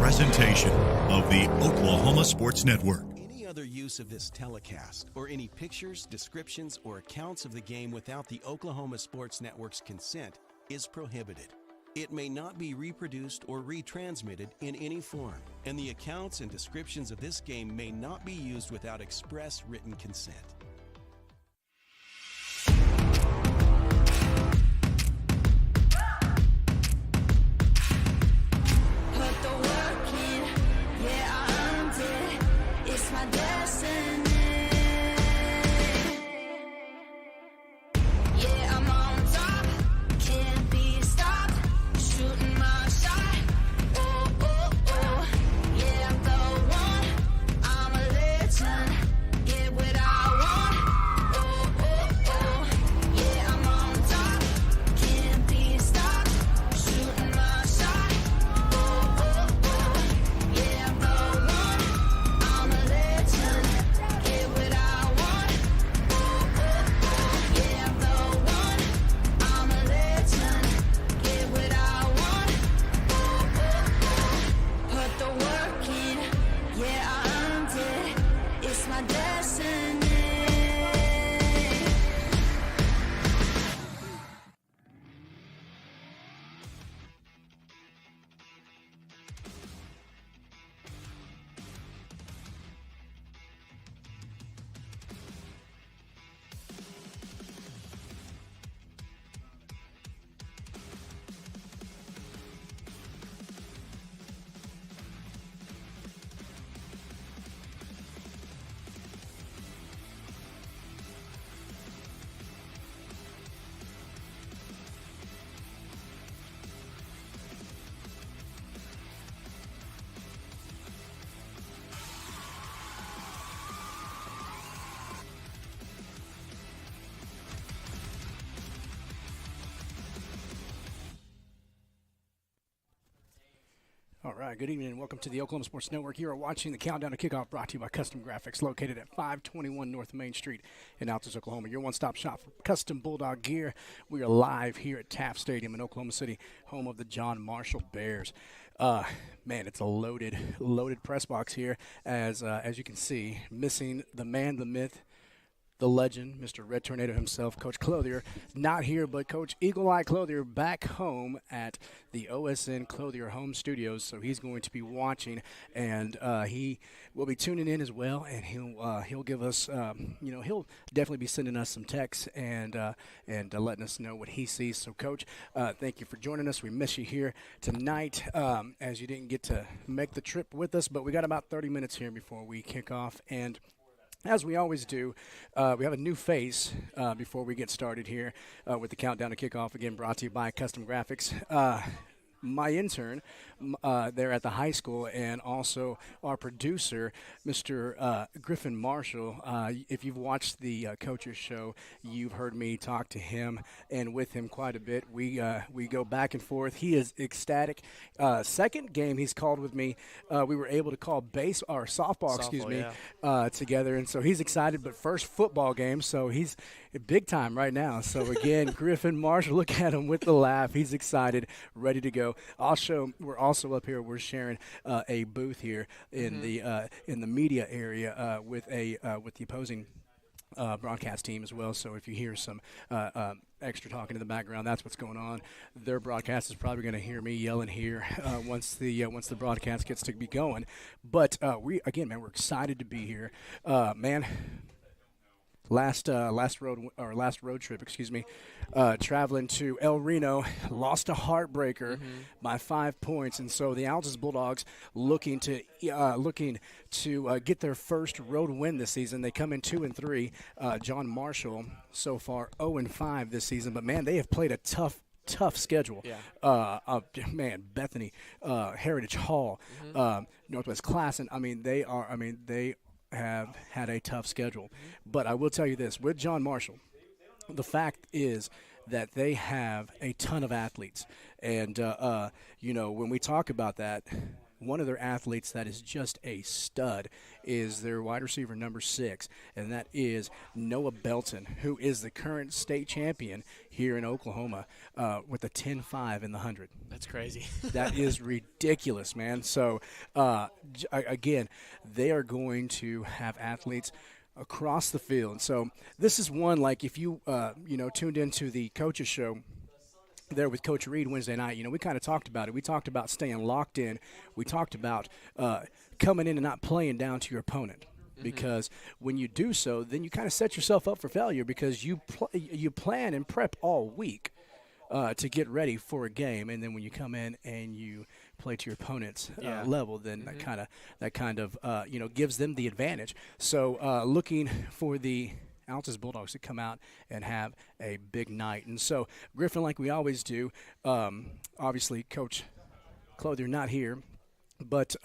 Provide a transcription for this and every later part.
presentation of the Oklahoma Sports Network. Any other use of this telecast or any pictures, descriptions, or accounts of the game without the Oklahoma Sports Network's consent is prohibited. It may not be reproduced or retransmitted in any form, and the accounts and descriptions of this game may not be used without express written consent. All right, good evening and welcome to the Oklahoma Sports Network. You are watching the Countdown to Kickoff brought to you by Custom Graphics, located at 521 North Main Street in Altus, Oklahoma. Your one-stop shop for custom Bulldog gear. We are live here at Taft Stadium in Oklahoma City, home of the John Marshall Bears. Man, it's a loaded press box here, as you can see, missing the man, the myth, the legend, Mr. Red Tornado himself, Coach Clothier, not here, but Coach Eagle Eye Clothier back home at the OSN Clothier home studios. So he's going to be watching, and he will be tuning in as well. And he'll give us, he'll definitely be sending us some texts and letting us know what he sees. So, Coach, thank you for joining us. We miss you here tonight, as you didn't get to make the trip with us, but we got about 30 minutes here before we kick off. And as we always do, we have a new face before we get started here with the Countdown to Kickoff, again brought to you by Custom Graphics. My intern there at the high school, and also our producer, Mr. Griffin Marshall. If you've watched the Coaches Show, you've heard me talk to him and with him quite a bit. We go back and forth. He is ecstatic. Second game he's called with me, we were able to call softball, together, and so he's excited. But first football game, so he's big time right now. So again, Griffin Marshall, look at him with the laugh. He's excited, ready to go. We're also up here. We're sharing a booth here in the media area with the opposing broadcast team as well. So if you hear some extra talking in the background, that's what's going on. Their broadcast is probably going to hear me yelling here once the broadcast gets to be going. But we're excited to be here, man. Last road trip, traveling to El Reno, lost a heartbreaker by 5 points, and so the Altus Bulldogs looking to get their first road win this season. They come in 2-3. John Marshall so far 0-5 this season, but man, they have played a tough schedule. Bethany, Heritage Hall, Northwest Class, and they have had a tough schedule. But I will tell you this, with John Marshall, the fact is that they have a ton of athletes. And, when we talk about that, one of their athletes that is just a stud is their wide receiver number 6, and that is Noah Belton, who is the current state champion here in Oklahoma with a 10.5 in the 100. That's crazy. That is ridiculous, man. So, again, they are going to have athletes across the field. So this is one, like if you, tuned into the coaches show there with Coach Reed Wednesday night, we kind of talked about it. We talked about staying locked in. We talked about coming in and not playing down to your opponent. Because when you do so, then you kind of set yourself up for failure because you plan and prep all week to get ready for a game, and then when you come in and you play to your opponent's level, then that kind of gives them the advantage. So looking for the Altus Bulldogs to come out and have a big night. And so, Griffin, like we always do, obviously Coach Clothier not here, but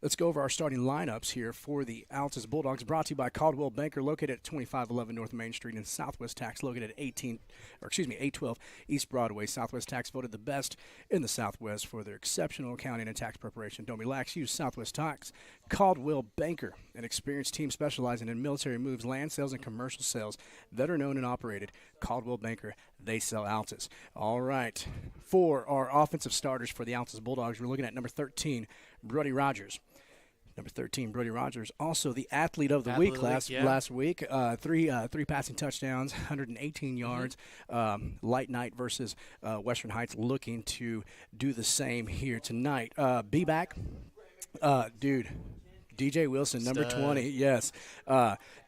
let's go over our starting lineups here for the Altus Bulldogs, brought to you by Caldwell Banker, located at 2511 North Main Street, and Southwest Tax, located at 812 East Broadway. Southwest Tax voted the best in the Southwest for their exceptional accounting and tax preparation. Don't relax. Use Southwest Tax. Caldwell Banker, an experienced team specializing in military moves, land sales, and commercial sales. Veteran-owned and operated. Caldwell Banker, they sell Altus. All right. For our offensive starters for the Altus Bulldogs, we're looking at number 13, Brody Rogers. Number 13, Brody Rogers, also the athlete of the week last week. Three passing touchdowns, 118 yards. Light night versus Western Heights, looking to do the same here tonight. Be back, dude. DJ Wilson, number 20, yes.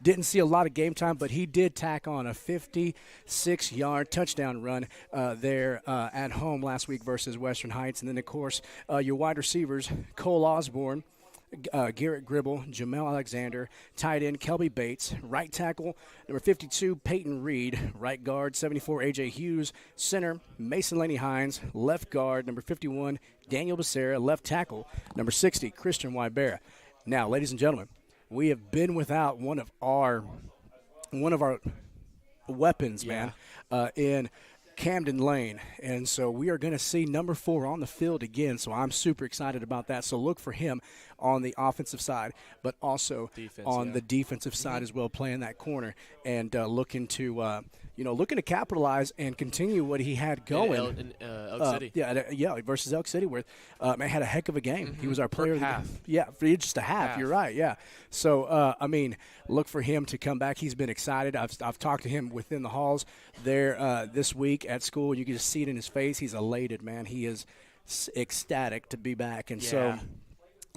Didn't see a lot of game time, but he did tack on a 56-yard touchdown run there at home last week versus Western Heights. And then, of course, your wide receivers, Cole Osborne, Garrett Gribble, Jamel Alexander, tight end Kelby Bates, right tackle number 52 Peyton Reed, right guard 74 AJ Hughes, center Mason Laney Hines, left guard number 51 Daniel Becerra, left tackle number 60 Christian Wybera. Now, ladies and gentlemen, we have been without one of our weapons, man, in Camden Lane, and so we are going to see number 4 on the field again, so I'm super excited about that. So look for him on the offensive side, but also on the defensive side as well, playing that corner and looking to capitalize and continue what he had going. In Elk City. Versus Elk City, where man had a heck of a game. He was our player. For just a half. You're right. Yeah. So look for him to come back. He's been excited. I've talked to him within the halls there this week at school. You can just see it in his face. He's elated, man. He is ecstatic to be back. And so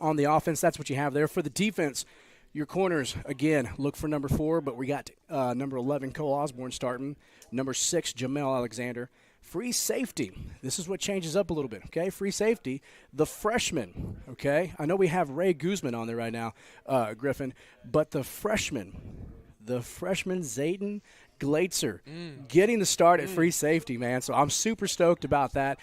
on the offense, that's what you have there. For the defense, your corners, again, look for number 4, but we got number 11, Cole Osborne, starting. Number 6, Jamel Alexander. Free safety. This is what changes up a little bit, okay? Free safety, the freshman, okay? I know we have Ray Guzman on there right now, Griffin, but the freshman, Zayden Glaetzer, getting the start at free safety, man. So I'm super stoked about that.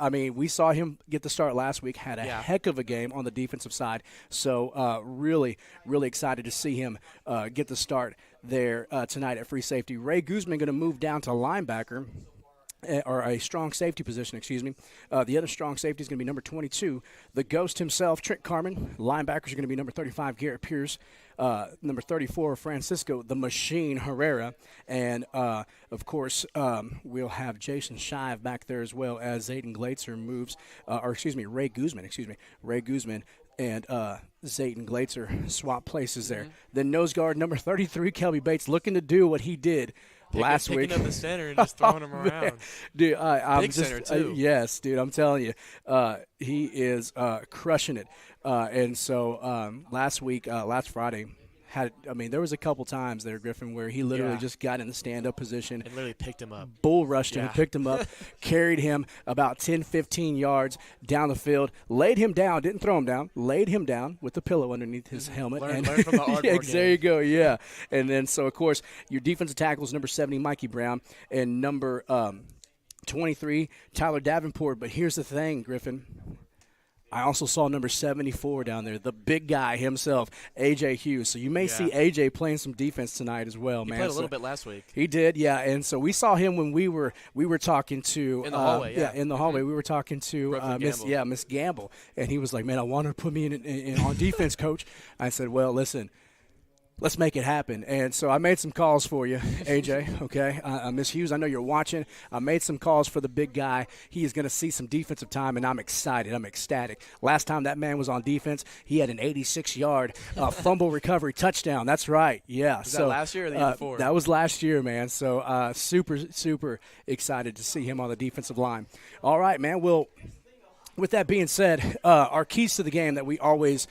We saw him get the start last week, had a heck of a game on the defensive side. So really, really excited to see him get the start there tonight at free safety. Ray Guzman going to move down to linebacker, or a strong safety position, The other strong safety is going to be number 22, the Ghost himself, Trent Carmen. Linebackers are going to be number 35, Garrett Pierce. Number 34, Francisco the Machine Herrera. And, of course, we'll have Jason Shive back there as well as Zayden Glaetzer moves Ray Guzman and Zayden Glaetzer swap places there. Then nose guard number 33, Kelby Bates, looking to do what he did last week. Picking up the center and just throwing him around. Dude, I'm Big center, too. Yes, dude, I'm telling you. He is crushing it. And so last Friday, there was a couple times there, Griffin, where he literally just got in the stand-up position. And literally picked him up. Bull rushed him, picked him up, carried him about 10, 15 yards down the field, laid him down, didn't throw him down, laid him down with the pillow underneath his helmet. Learn from the hardboard There you go, yeah. And then, so, of course, your defensive tackles, number 70, Mikey Brown, and number 23, Tyler Davenport. But here's the thing, Griffin. I also saw number 74 down there, the big guy himself, A.J. Hughes. So you may see A.J. playing some defense tonight as well, man. He played a little bit last week. He did, yeah. And so we saw him when we were talking to in the hallway. In the hallway. We were talking to Miss Gamble, and he was like, "Man, I want her to put me in on defense, coach." I said, "Well, listen, let's make it happen." And so I made some calls for you, AJ, okay? Miss Hughes, I know you're watching. I made some calls for the big guy. He is going to see some defensive time, and I'm excited. I'm ecstatic. Last time that man was on defense, he had an 86-yard fumble recovery touchdown. That's right, yeah. Was that last year or the year before? That was last year, man. So super, super excited to see him on the defensive line. All right, man, well – with that being said, our keys to the game that we always,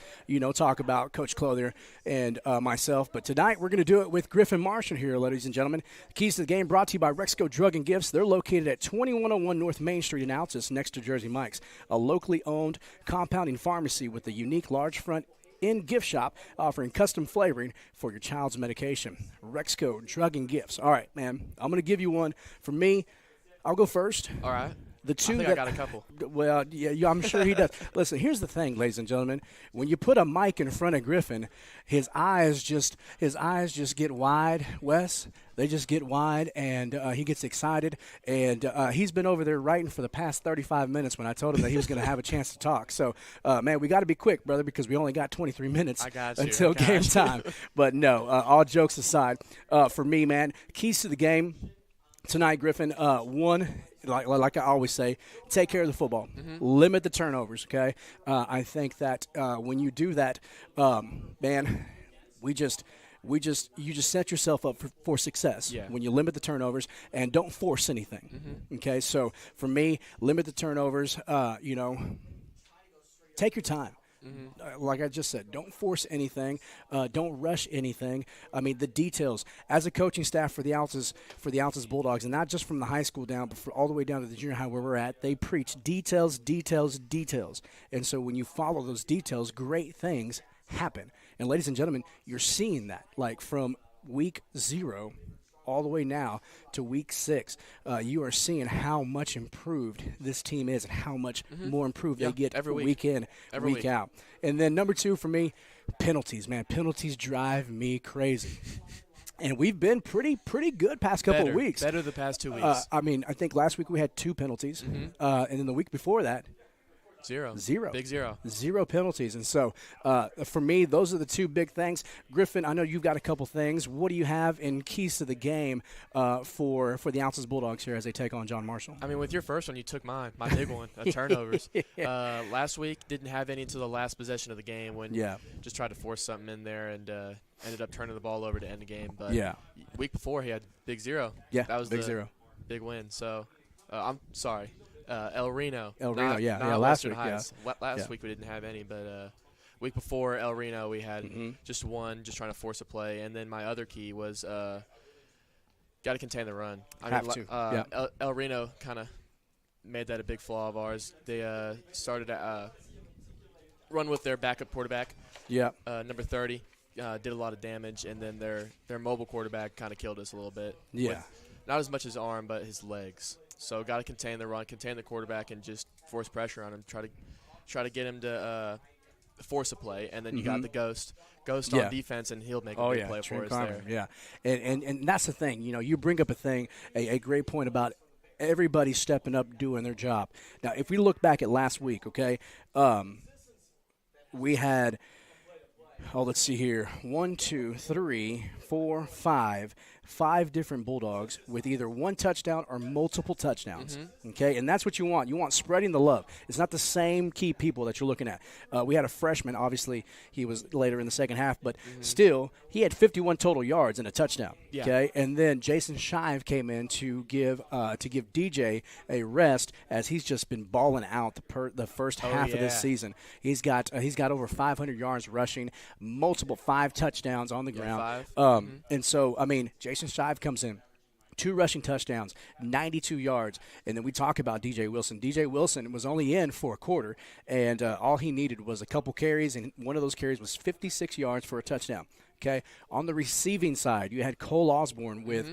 talk about, Coach Clothier and myself. But tonight we're going to do it with Griffin Marshall here, ladies and gentlemen. Keys to the game brought to you by Rexco Drug and Gifts. They're located at 2101 North Main Street in Altus, next to Jersey Mike's, a locally owned compounding pharmacy with a unique large front in gift shop offering custom flavoring for your child's medication. Rexco Drug and Gifts. All right, man, I'm going to give you one. For me, I'll go first. All right. The two I got a couple. Well, yeah, I'm sure he does. Listen, here's the thing, ladies and gentlemen. When you put a mic in front of Griffin, his eyes just get wide, Wes. They just get wide, and he gets excited. And he's been over there writing for the past 35 minutes when I told him that he was going to have a chance to talk. So, man, we got to be quick, brother, because we only got 23 minutes until game time. But, no, all jokes aside, for me, man, keys to the game tonight, Griffin, one – like I always say, take care of the football. Limit the turnovers, okay? I think that when you do that, man, you just set yourself up for success when you limit the turnovers and don't force anything, okay? So for me, limit the turnovers, take your time. Like I just said, don't force anything. Don't rush anything. I mean, the details. As a coaching staff for the Altus Bulldogs, and not just from the high school down, but all the way down to the junior high where we're at, they preach details, details, details. And so when you follow those details, great things happen. And ladies and gentlemen, you're seeing that. Like from week 0 all the way now to week 6, you are seeing how much improved this team is and how much more improved they get every week. Week in, every week out. And then number 2 for me, penalties, man. Penalties drive me crazy. And we've been pretty good past couple of weeks. Better the past 2 weeks. I mean, I think last week we had 2 penalties. And then the week before that, Zero. Big zero. 0 penalties. And so, for me, those are the 2 big things. Griffin, I know you've got a couple things. What do you have in keys to the game for the Altus Bulldogs here as they take on John Marshall? I mean, with your first one, you took mine, my big one, turnovers. Last week, didn't have any until the last possession of the game when just tried to force something in there and ended up turning the ball over to end the game. But week before, he had big 0. Yeah, that was big the 0. Big win. So, I'm sorry. El Reno. Not last week. Last week we didn't have any, but week before El Reno we had just one, just trying to force a play, and then my other key was got to contain the run. El Reno kind of made that a big flaw of ours. They started to run with their backup quarterback. Number 30 did a lot of damage, and then their mobile quarterback kind of killed us a little bit. Not as much his arm, but his legs. So got to contain the run, contain the quarterback, and just force pressure on him. Try to get him to force a play, and then you got the ghost on defense, and he'll make a big play for us there. Yeah, and that's the thing. You bring up a great point about everybody stepping up, doing their job. Now, if we look back at last week, okay, we had. Let's see here. 1, 2, 3, 4, 5 different Bulldogs with either 1 touchdown or multiple touchdowns. Okay, and that's what you want. You want spreading the love. It's not the same key people that you're looking at. We had a freshman. Obviously, he was later in the second half, but still, he had 51 total yards and a touchdown. Okay, and then Jason Shive came in to give DJ a rest as he's just been balling out the first half of this season. He's got over 500 yards rushing, multiple 5 touchdowns on the ground. 5. And so, I mean, Jason Shive comes in. 2 rushing touchdowns, 92 yards. And then we talk about DJ Wilson. DJ Wilson was only in for a quarter, and all he needed was a couple carries, and one of those carries was 56 yards for a touchdown. Okay, on the receiving side, you had Cole Osborne with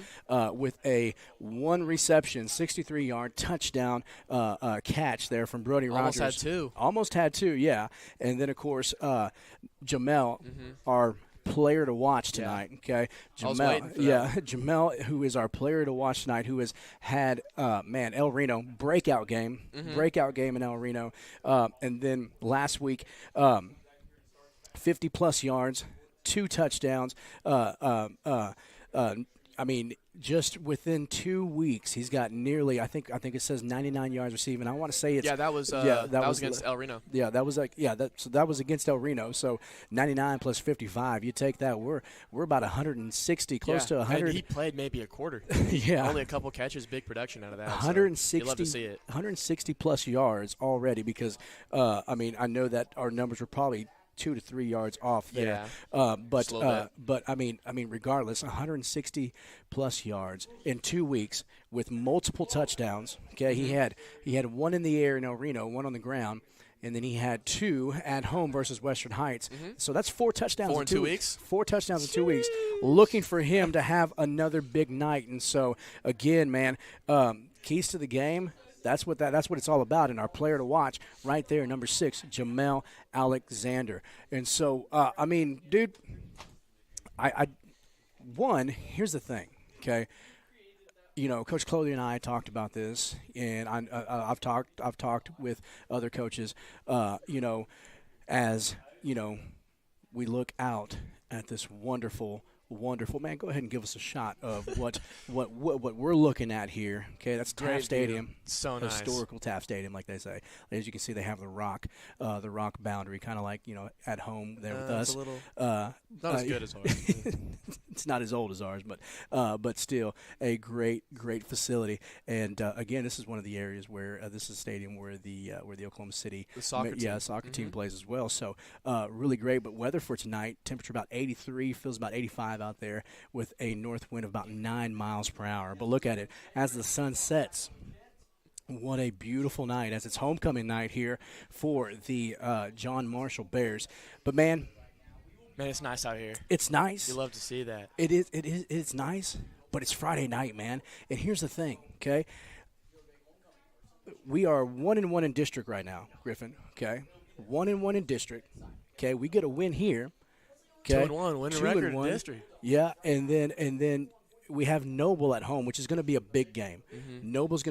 a 1 reception, 63-yard touchdown catch there from Brody Rogers. Almost had two, yeah. And then, of course, Jamel, our player to watch tonight. Okay, Jamel, who is our player to watch tonight, who has had El Reno breakout game in El Reno, and then last week 50+ yards, 2 touchdowns. I mean, just within 2 weeks, he's got nearly, I think it says 99 yards receiving. I want to say it's that was against El Reno. Yeah, that was that was against El Reno. So 99 plus 55, you take that, we're about 160, close to 100. And he played maybe a quarter. Only a couple catches, big production out of that. 160. So you love to see it. 160 plus yards already because I know that our numbers were probably 2 to 3 yards off there. But I mean, regardless, 160 plus yards in 2 weeks with multiple touchdowns. Okay, he had 1 in the air in El Reno, 1 on the ground, and then he had 2 at home versus Western Heights. So that's 4 touchdowns in 2 weeks. 4 touchdowns in 2 weeks. Looking for him to have another big night. And so again, man, keys to the game. That's what it's all about. And our player to watch right there, number 6, Jamel Alexander. And so, dude, here's the thing, okay? You know, Coach Clothier and I talked about this, and I've talked with other coaches. As you know, we look out at this wonderful man. Go ahead and give us a shot of what we're looking at here. Okay, that's Taft Stadium. So nice. Historical Taft Stadium, like they say. As you can see, they have the rock boundary, kind of like, you know, at home there with us. It's a little not as good as ours. It's not as old as ours, but still a great facility. And again, this is one of the areas where this is a stadium where the Oklahoma City soccer team plays as well. So really great. But weather for tonight, temperature about 83, feels about 85 out there with a north wind of about 9 miles per hour. But look at it as the sun sets. What a beautiful night, as it's homecoming night here for the John Marshall Bears. But man, it's nice out here. It's nice. You love to see that. It's nice, but it's Friday night, man. And here's the thing, okay? We are 1-1 in district right now, Griffin. Okay, 1-1 in district. Okay, we get a win here. Okay, 2-1, winning record in district. Yeah, and then we have Noble at home, which is going to be a big game. Noble's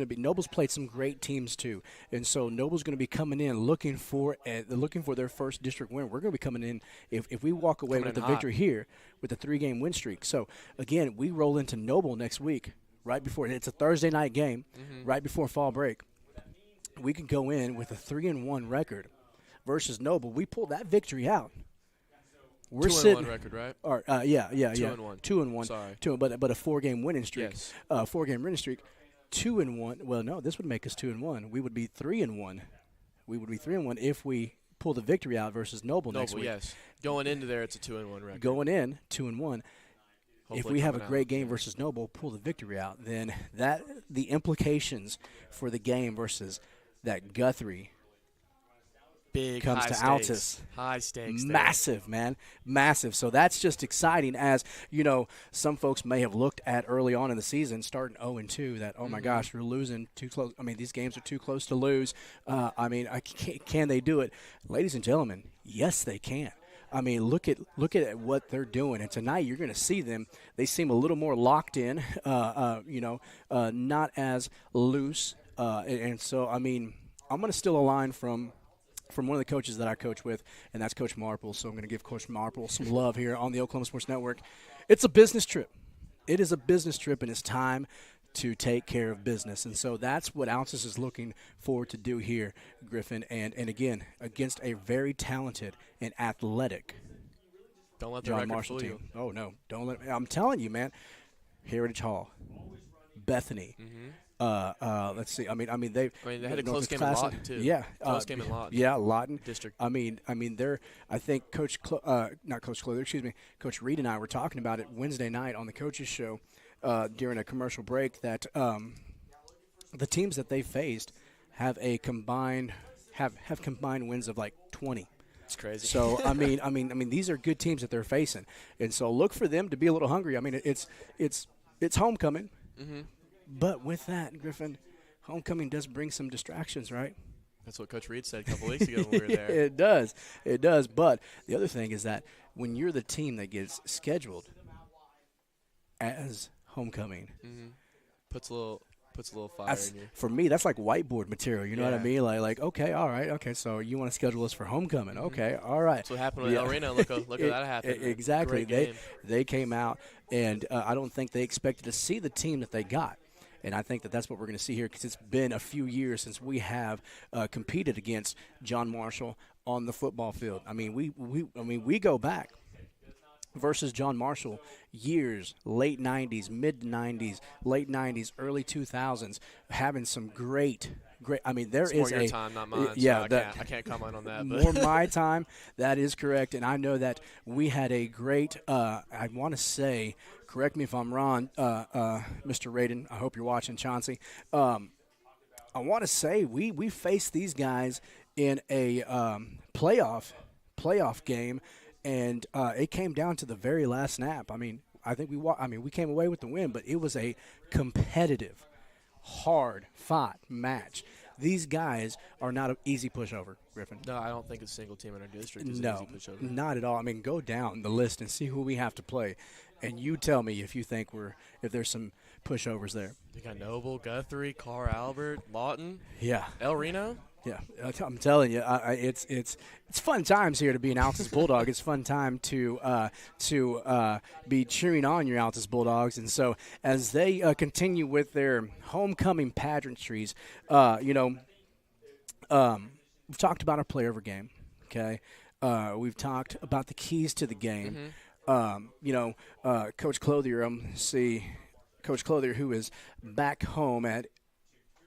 played some great teams too, and so Noble's going to be coming in looking for their first district win. We're going to be coming in if we walk away with the victory here with a 3-game win streak. So again, we roll into Noble next week, right before it's a Thursday night game, right before fall break. We can go in with a 3-1 record versus Noble. We pull that victory out. We're 2-1 record, right? Or, yeah. 2-1. 2-1. Sorry. But a 4-game winning streak. Yes. 4-game winning streak. 2-1. Well, no, this would make us 2-1. We would be 3-1. We would be 3-1 if we pull the victory out versus Noble next week. Yes. Going into there, it's a 2-1 record. Going in 2-1. If we have a great game versus Noble, pull the victory out, then the implications for the game versus that Guthrie big comes to Altus. High stakes. Massive, man. Massive. So that's just exciting, as, you know, some folks may have looked at early on in the season, starting 0-2, that, oh, my gosh, we're losing too close. I mean, these games are too close to lose. Can they do it? Ladies and gentlemen, yes, they can. I mean, look at what they're doing. And tonight you're going to see them. They seem a little more locked in, not as loose. And so, I mean, I'm going to steal a line from one of the coaches that I coach with, and that's Coach Marple. So I'm going to give Coach Marple some love here on the Oklahoma Sports Network. It's a business trip. It is a business trip, and it's time to take care of business. And so that's what Altus is looking forward to do here, Griffin. And again, against a very talented and athletic Don't let the John record Marshall fool team. you. Oh, no. Don't let – I'm telling you, man. Heritage Hall, Bethany. Let's see. I mean, they had a close game in Lawton too. Yeah, close game in Lawton. Yeah, Lawton District. I mean, they're. I think Coach Reed and I were talking about it Wednesday night on the coaches show. during a commercial break that the teams that they faced have combined wins of like 20. It's crazy. So I mean, these are good teams that they're facing, and so look for them to be a little hungry. I mean, it's homecoming, but with that, Griffin, homecoming does bring some distractions, right? That's what Coach Reed said a couple weeks ago when we were there. It does. But the other thing is that when you're the team that gets scheduled as homecoming, puts a little fire in you. For me, that's like whiteboard material. You know what I mean? Like, okay, all right, okay. So you want to schedule us for homecoming? Okay, all right. That's what happened with El Reno. Look at that happen. Exactly. They came out, and I don't think they expected to see the team that they got. And I think that's what we're going to see here, because it's been a few years since we have competed against John Marshall on the football field. I mean, we go back versus John Marshall years, late 90s, mid 90s, late 90s, early 2000s, having some great. I mean, it's more your time, not mine. Yeah, so I can't comment on that. But. More my time. That is correct, and I know that we had a great. I want to say, correct me if I'm wrong, Mr. Radin. I hope you're watching, Chauncey. I want to say we faced these guys in a playoff game, and it came down to the very last snap. I mean, I think we came away with the win, but it was a competitive, hard-fought match. These guys are not an easy pushover, Griffin. No, I don't think a single team in our district is an easy pushover. Not at all. I mean, go down the list and see who we have to play, and you tell me if you think if there's some pushovers there. You got Noble, Guthrie, Carr Albert, Lawton. Yeah. El Reno. Yeah, I'm telling you, it's fun times here to be an Altus Bulldog. It's fun time to be cheering on your Altus Bulldogs, and so as they continue with their homecoming pageantries, we've talked about our player of our game. Okay, we've talked about the keys to the game. Coach Clothier, Coach Clothier, who is back home at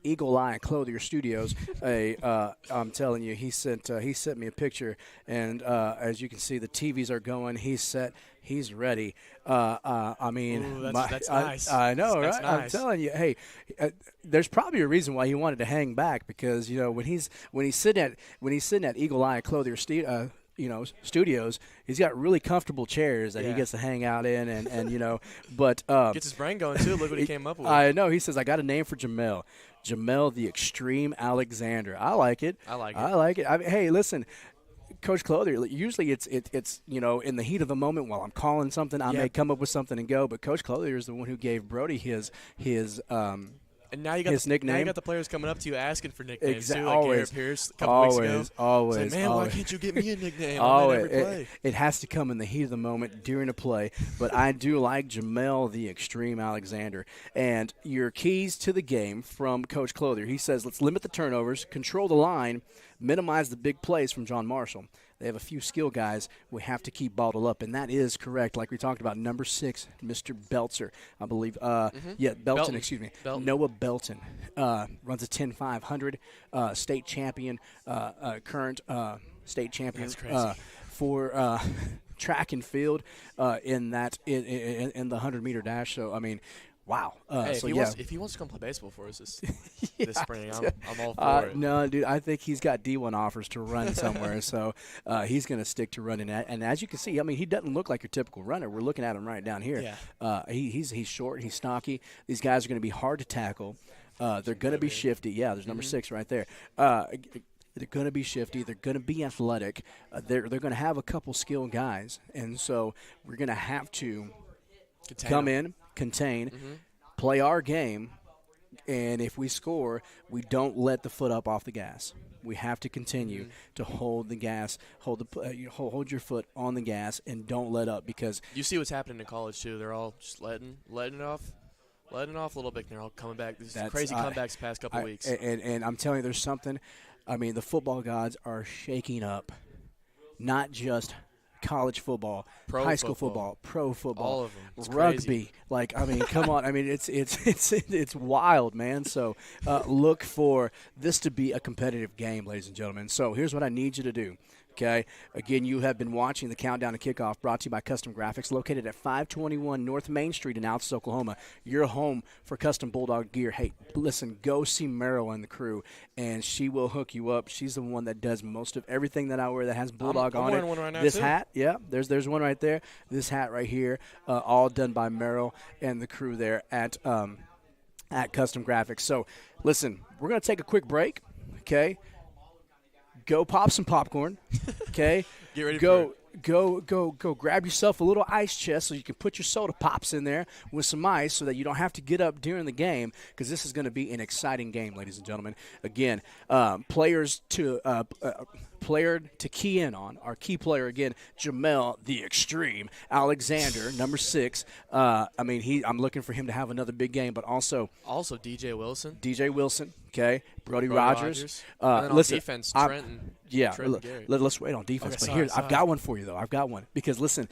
Eagle Eye Clothier Studios. I'm telling you, he sent me a picture, and as you can see, the TVs are going. He's set. He's ready. I mean, ooh, that's nice. I know, that's right? Nice. I'm telling you, hey, there's probably a reason why he wanted to hang back, because when he's sitting at Eagle Eye Clothier studios, he's got really comfortable chairs that he gets to hang out in, and but gets his brain going too. Look what he came up with. I know. He says, I got a name for Jamel the Extreme Alexander. I like it. I mean, hey, listen, Coach Clothier, usually it's in the heat of the moment while I'm calling something, I may come up with something and go, but Coach Clothier is the one who gave Brody his and now you got his nickname. Now you got the players coming up to you asking for nicknames too, like always, Garrett Pierce a couple weeks ago. Always, man, always. why can't you give me a nickname? Always. Every play. It has to come in the heat of the moment during a play, but I do like Jamel the Extreme Alexander. And your keys to the game from Coach Clothier, he says, let's limit the turnovers, control the line, minimize the big plays from John Marshall. They have a few skill guys we have to keep bottled up, and that is correct. Like we talked about, number 6, Mr. Belzer, I believe. Belton, excuse me. Belton. Noah Belton runs a 10.500, state champion, current state champion for track and field in the 100-meter dash. So, I mean, wow. Hey, if he wants to come play baseball for us this spring, I'm all for it. No, dude, I think he's got D1 offers to run somewhere, so he's going to stick to running that. And as you can see, I mean, he doesn't look like your typical runner. We're looking at him right down here. Yeah. He's short, he's stocky. These guys are going to be hard to tackle. They're going to be shifty. Yeah, there's number 6 right there. They're going to be shifty. They're going to be athletic. They're going to have a couple skilled guys, and so we're going to have to come in, contain, play our game, and if we score, we don't let the foot up off the gas. We have to continue to hold the gas, hold your foot on the gas, and don't let up, because you see what's happening in college too. They're all just letting it off a little bit. And they're all coming back. These crazy comebacks the past couple weeks. And I'm telling you, there's something. I mean, the football gods are shaking up, not just college football, high school football, pro football, all of them. It's rugby. Crazy. Like, I mean, come on. I mean, it's wild, man. So look for this to be a competitive game, ladies and gentlemen. So here's what I need you to do. Okay, again, you have been watching the Countdown to Kickoff, brought to you by Custom Graphics, located at 521 North Main Street in Altus, Oklahoma. Your home for custom Bulldog gear. Hey, listen, go see Meryl and the crew, and she will hook you up. She's the one that does most of everything that I wear that has Bulldog on it. I'm wearing one right now, this too. hat, yeah, there's one right there. This hat right here, all done by Meryl and the crew there at Custom Graphics. So, listen, we're going to take a quick break, okay? Go pop some popcorn, okay? Get ready for it. Go grab yourself a little ice chest so you can put your soda pops in there with some ice so that you don't have to get up during the game, because this is going to be an exciting game, ladies and gentlemen. Again, player to key in on. Our key player, again, Jamel the Extreme Alexander, number 6. I'm looking for him to have another big game, but also DJ Wilson, okay, Brody Rogers. And then listen, on defense, Trent and Gary. Let's wait on defense. Okay, but here, I've got one for you, though. I've got one. Because, listen,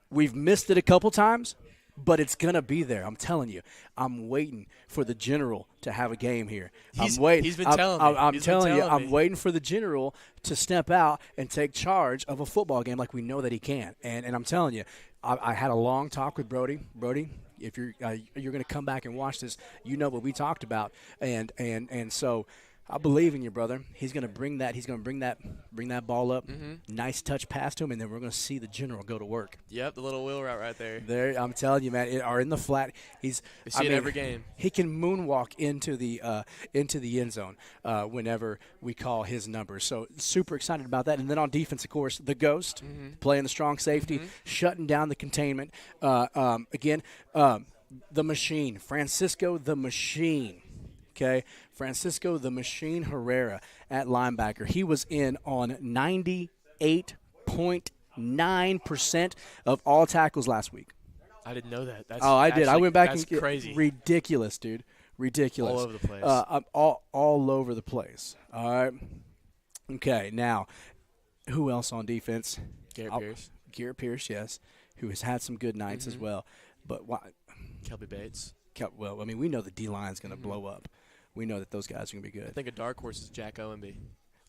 we've missed it a couple times, but it's going to be there. I'm telling you. I'm waiting for the general to have a game here. He's been telling me. I'm telling you, I'm waiting for the general to step out and take charge of a football game like we know that he can. And I'm telling you, I had a long talk with Brody. Brody, if you're going to come back and watch this, you know what we talked about. And so I believe in you, brother. He's going to bring that. He's going to bring that ball up. Mm-hmm. Nice touch pass to him, and then we're going to see the general go to work. Yep, the little wheel route right there. There, I'm telling you, man. Or in the flat, we see it every game. He can moonwalk into the end zone whenever we call his number. So super excited about that. And then on defense, of course, the Ghost playing the strong safety, shutting down the containment. The Machine, Francisco the Machine. Okay, Francisco the Machine Herrera at linebacker. He was in on 98.9% of all tackles last week. I didn't know that. I did. I went back and crazy. Ridiculous, dude. Ridiculous. All over the place. All over the place. All right. Okay, now, who else on defense? Pierce. Garrett Pierce, yes, who has had some good nights as well. But why? Kelby Bates. Well, I mean, we know the D-line's going to blow up. We know that those guys are going to be good. I think a dark horse is Jack Owenby.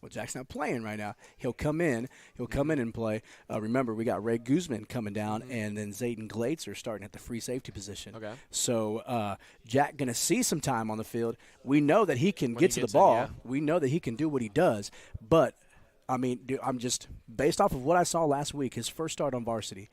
Well, Jack's not playing right now. He'll come in. He'll come in and play. Remember, we got Ray Guzman coming down, and then Zayden Glazer starting at the free safety position. Okay. So Jack going to see some time on the field. We know that he can get to the ball. Yeah. We know that he can do what he does. But, I mean, dude, I'm just – based off of what I saw last week, his first start on varsity,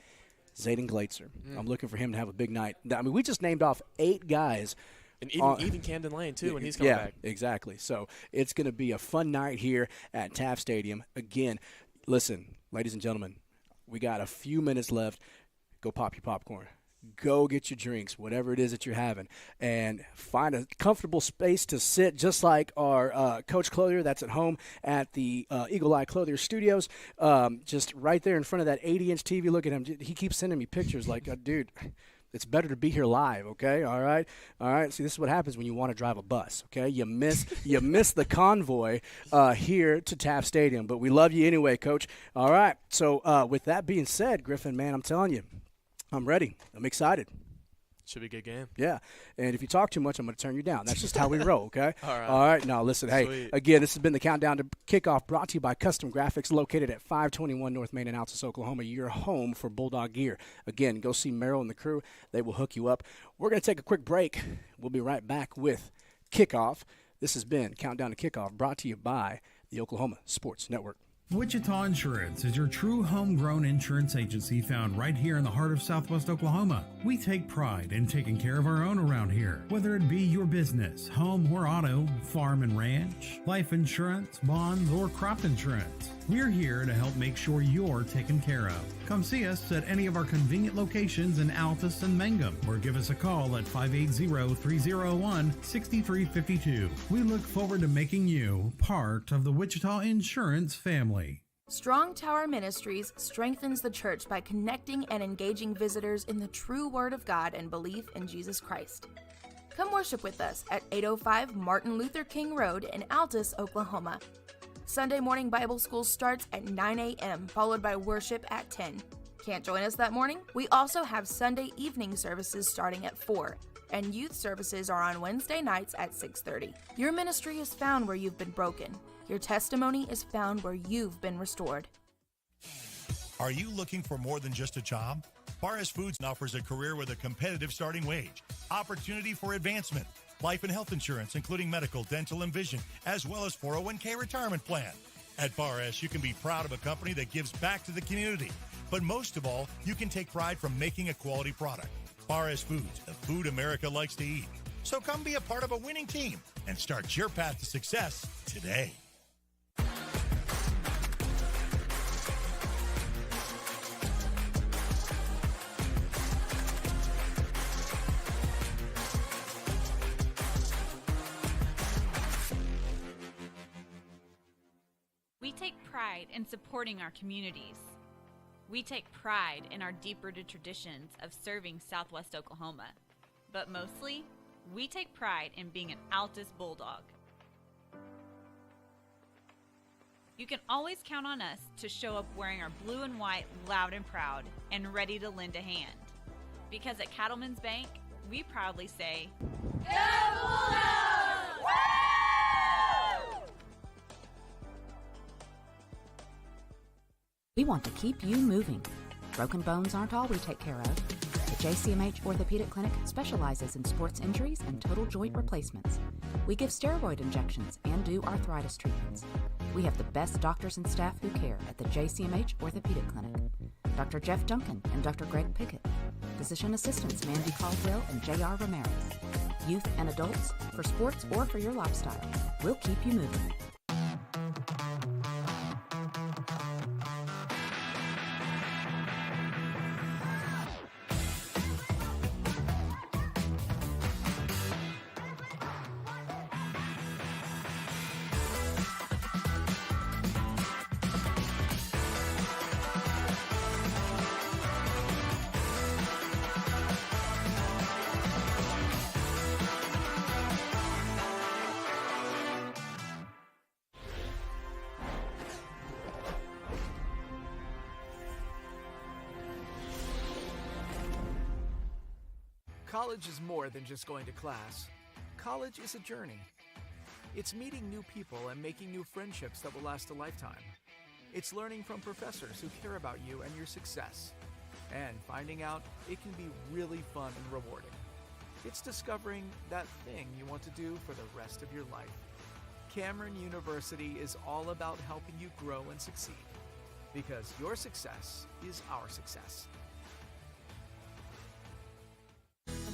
Zayden Glazer. I'm looking for him to have a big night. I mean, we just named off 8 guys – and even Camden Lane, too, when he's coming back. Yeah, exactly. So it's going to be a fun night here at Taft Stadium. Again, listen, ladies and gentlemen, we got a few minutes left. Go pop your popcorn. Go get your drinks, whatever it is that you're having, and find a comfortable space to sit, just like our Coach Clothier that's at home at the Eagle Eye Clothier Studios, just right there in front of that 80-inch TV. Look at him. He keeps sending me pictures like, dude, it's better to be here live, okay? All right? See, this is what happens when you want to drive a bus, okay? You miss the convoy here to Taft Stadium, but we love you anyway, Coach. All right, so with that being said, Griffin, man, I'm telling you, I'm ready. I'm excited. Should be a good game. Yeah, and if you talk too much, I'm going to turn you down. That's just how we roll, okay? All right. Now, listen, hey, Sweet. Again, this has been the Countdown to Kickoff, brought to you by Custom Graphics, located at 521 North Main in Altus, Oklahoma, your home for Bulldog gear. Again, go see Meryl and the crew. They will hook you up. We're going to take a quick break. We'll be right back with Kickoff. This has been Countdown to Kickoff, brought to you by the Oklahoma Sports Network. Wichita Insurance is your true homegrown insurance agency found right here in the heart of Southwest Oklahoma. We take pride in taking care of our own around here, whether it be your business, home or auto, farm and ranch, life insurance, bonds, or crop insurance. We're here to help make sure you're taken care of. Come see us at any of our convenient locations in Altus and Mangum, or give us a call at 580-301-6352. We look forward to making you part of the Wichita Insurance family. Strong Tower Ministries strengthens the church by connecting and engaging visitors in the true Word of God and belief in Jesus Christ. Come worship with us at 805 Martin Luther King Road in Altus, Oklahoma. Sunday morning Bible school starts at 9 a.m., followed by worship at 10. Can't join us that morning? We also have Sunday evening services starting at 4, and youth services are on Wednesday nights at 6:30. Your ministry is found where you've been broken. Your testimony is found where you've been restored. Are you looking for more than just a job? Bar S Foods offers a career with a competitive starting wage, opportunity for advancement, life and health insurance, including medical, dental, and vision, as well as 401k retirement plan. At Bar S, you can be proud of a company that gives back to the community. But most of all, you can take pride from making a quality product. Bar S Foods, the food America likes to eat. So come be a part of a winning team and start your path to success today. We take pride in supporting our communities. We take pride in our deep-rooted traditions of serving Southwest Oklahoma. But mostly, we take pride in being an Altus Bulldog. You can always count on us to show up wearing our blue and white loud and proud and ready to lend a hand. Because at Cattlemen's Bank, we proudly say, Go Bulldogs! Woo! We want to keep you moving. Broken bones aren't all we take care of. The JCMH Orthopedic Clinic specializes in sports injuries and total joint replacements. We give steroid injections and do arthritis treatments. We have the best doctors and staff who care at the JCMH Orthopedic Clinic. Dr. Jeff Duncan and Dr. Greg Pickett. Physician assistants Mandy Caldwell and J.R. Ramirez. Youth and adults, for sports or for your lifestyle. We'll keep you moving. College is more than just going to class. College is a journey. It's meeting new people and making new friendships that will last a lifetime. It's learning from professors who care about you and your success. And finding out it can be really fun and rewarding. It's discovering that thing you want to do for the rest of your life. Cameron University is all about helping you grow and succeed. Because your success is our success.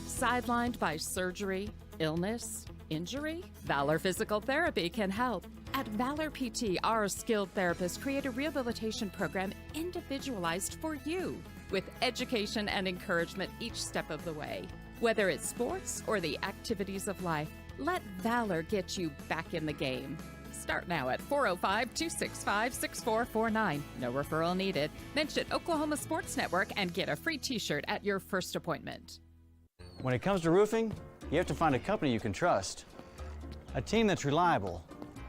Sidelined by surgery, illness, injury? Valor Physical Therapy can help. At Valor PT, our skilled therapists create a rehabilitation program individualized for you, with education and encouragement each step of the way. Whether it's sports or the activities of life, let Valor get you back in the game. Start now at 405-265-6449. No referral needed. Mention Oklahoma Sports Network and get a free t-shirt at your first appointment. When it comes to roofing, you have to find a company you can trust, a team that's reliable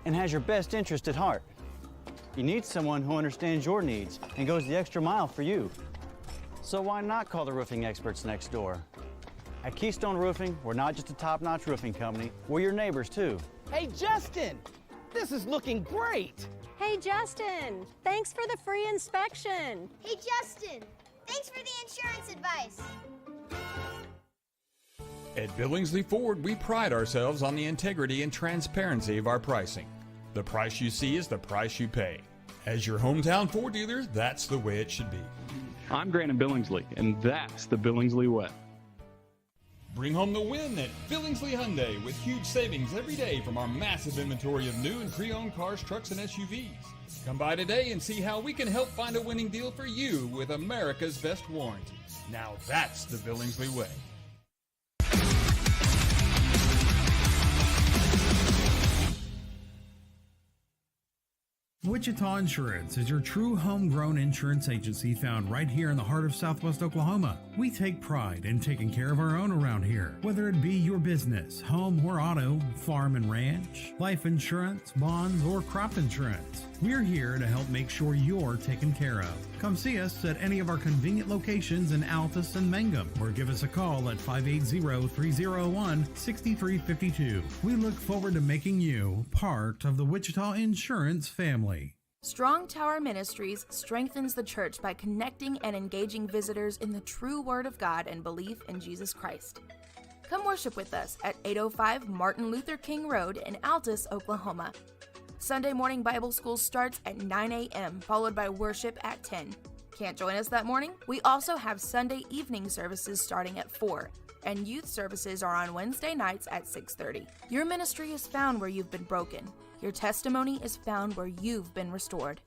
and has your best interest at heart. You need someone who understands your needs and goes the extra mile for you. So why not call the roofing experts next door? At Keystone Roofing, we're not just a top-notch roofing company, we're your neighbors too. Hey Justin, this is looking great. Hey Justin, thanks for the free inspection. Hey Justin, thanks for the insurance advice. At Billingsley Ford, we pride ourselves on the integrity and transparency of our pricing. The price you see is the price you pay. As your hometown Ford dealer, that's the way it should be. I'm Grant Billingsley, and that's the Billingsley way. Bring home the win at Billingsley Hyundai with huge savings every day from our massive inventory of new and pre-owned cars, trucks, and SUVs. Come by today and see how we can help find a winning deal for you with America's best warranty. Now that's the Billingsley way. Wichita Insurance is your true homegrown insurance agency found right here in the heart of Southwest Oklahoma. We take pride in taking care of our own around here, whether it be your business, home or auto, farm and ranch, life insurance, bonds, or crop insurance. We're here to help make sure you're taken care of. Come see us at any of our convenient locations in Altus and Mangum, or give us a call at 580-301-6352. We look forward to making you part of the Wichita Insurance family. Strong Tower Ministries strengthens the church by connecting and engaging visitors in the true Word of God and belief in Jesus Christ. Come worship with us at 805 Martin Luther King Road in Altus, Oklahoma. Sunday morning Bible school starts at 9 a.m., followed by worship at 10. Can't join us that morning? We also have Sunday evening services starting at 4, and youth services are on Wednesday nights at 6:30. Your ministry is found where you've been broken. Your testimony is found where you've been restored.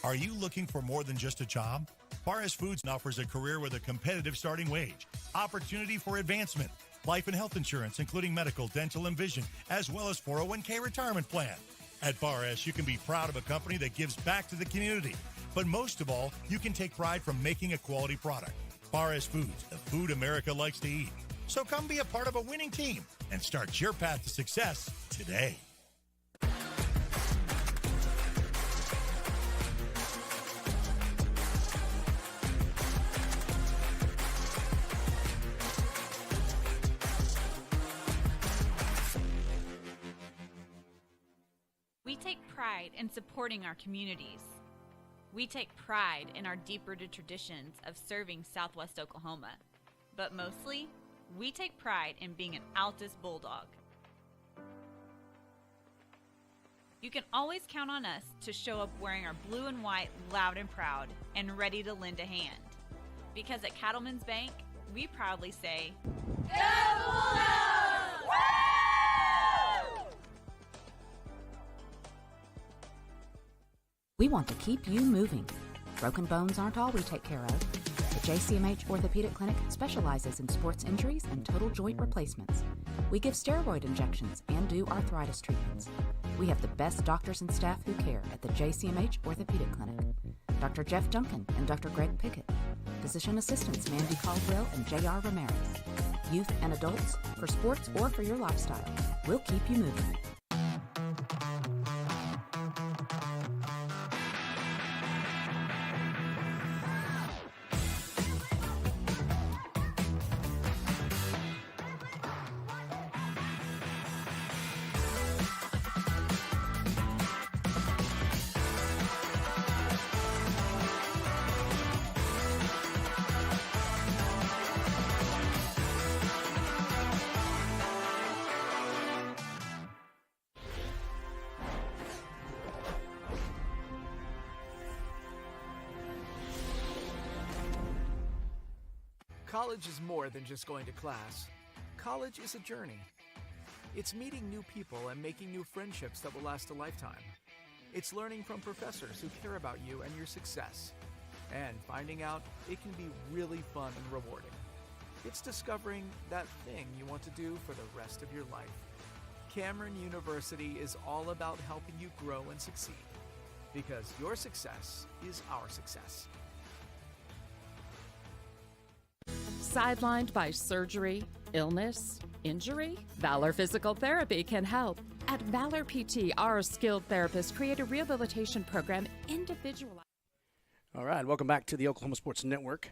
Are you looking for more than just a job? Barres Foods offers a career with a competitive starting wage, opportunity for advancement, life and health insurance, including medical, dental, and vision, as well as 401k retirement plan. At Barres, you can be proud of a company that gives back to the community. But most of all, you can take pride from making a quality product. Barres Foods, the food America likes to eat. So come be a part of a winning team and start your path to success today. We take pride in supporting our communities. We take pride in our deep-rooted traditions of serving Southwest Oklahoma. But mostly, we take pride in being an Altus Bulldog. You can always count on us to show up wearing our blue and white loud and proud and ready to lend a hand. Because at Cattlemen's Bank, we proudly say, Go Bulldogs! Woo! We want to keep you moving. Broken bones aren't all we take care of. The JCMH Orthopedic Clinic specializes in sports injuries and total joint replacements. We give steroid injections and do arthritis treatments. We have the best doctors and staff who care at the JCMH Orthopedic Clinic. Dr. Jeff Duncan and Dr. Greg Pickett. Physician assistants Mandy Caldwell and J.R. Ramirez. Youth and adults, for sports or for your lifestyle. We'll keep you moving. College is more than just going to class. College is a journey. It's meeting new people and making new friendships that will last a lifetime. It's learning from professors who care about you and your success. And finding out it can be really fun and rewarding. It's discovering that thing you want to do for the rest of your life. Cameron University is all about helping you grow and succeed. Because your success is our success. Sidelined by surgery, illness, injury? Valor Physical Therapy can help. At Valor PT, our skilled therapists create a rehabilitation program individualized. All right, welcome back to the Oklahoma Sports Network.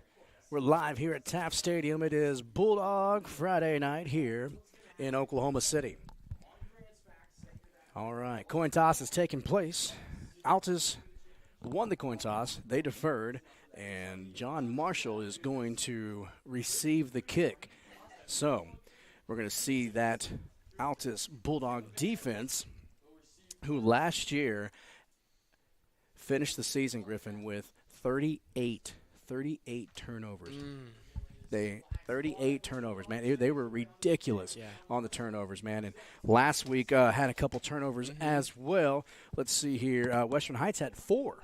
We're live here at Taft Stadium. It is Bulldog Friday night here in Oklahoma City. All right, coin toss is taking place. Altus won the coin toss. They deferred, and John Marshall is going to receive the kick. So we're going to see that Altus Bulldog defense, who last year finished the season, Griffin, with 38 turnovers. 38 turnovers, man. They were ridiculous on the turnovers, man. And last week had a couple turnovers as well. Let's see here. Western Heights had four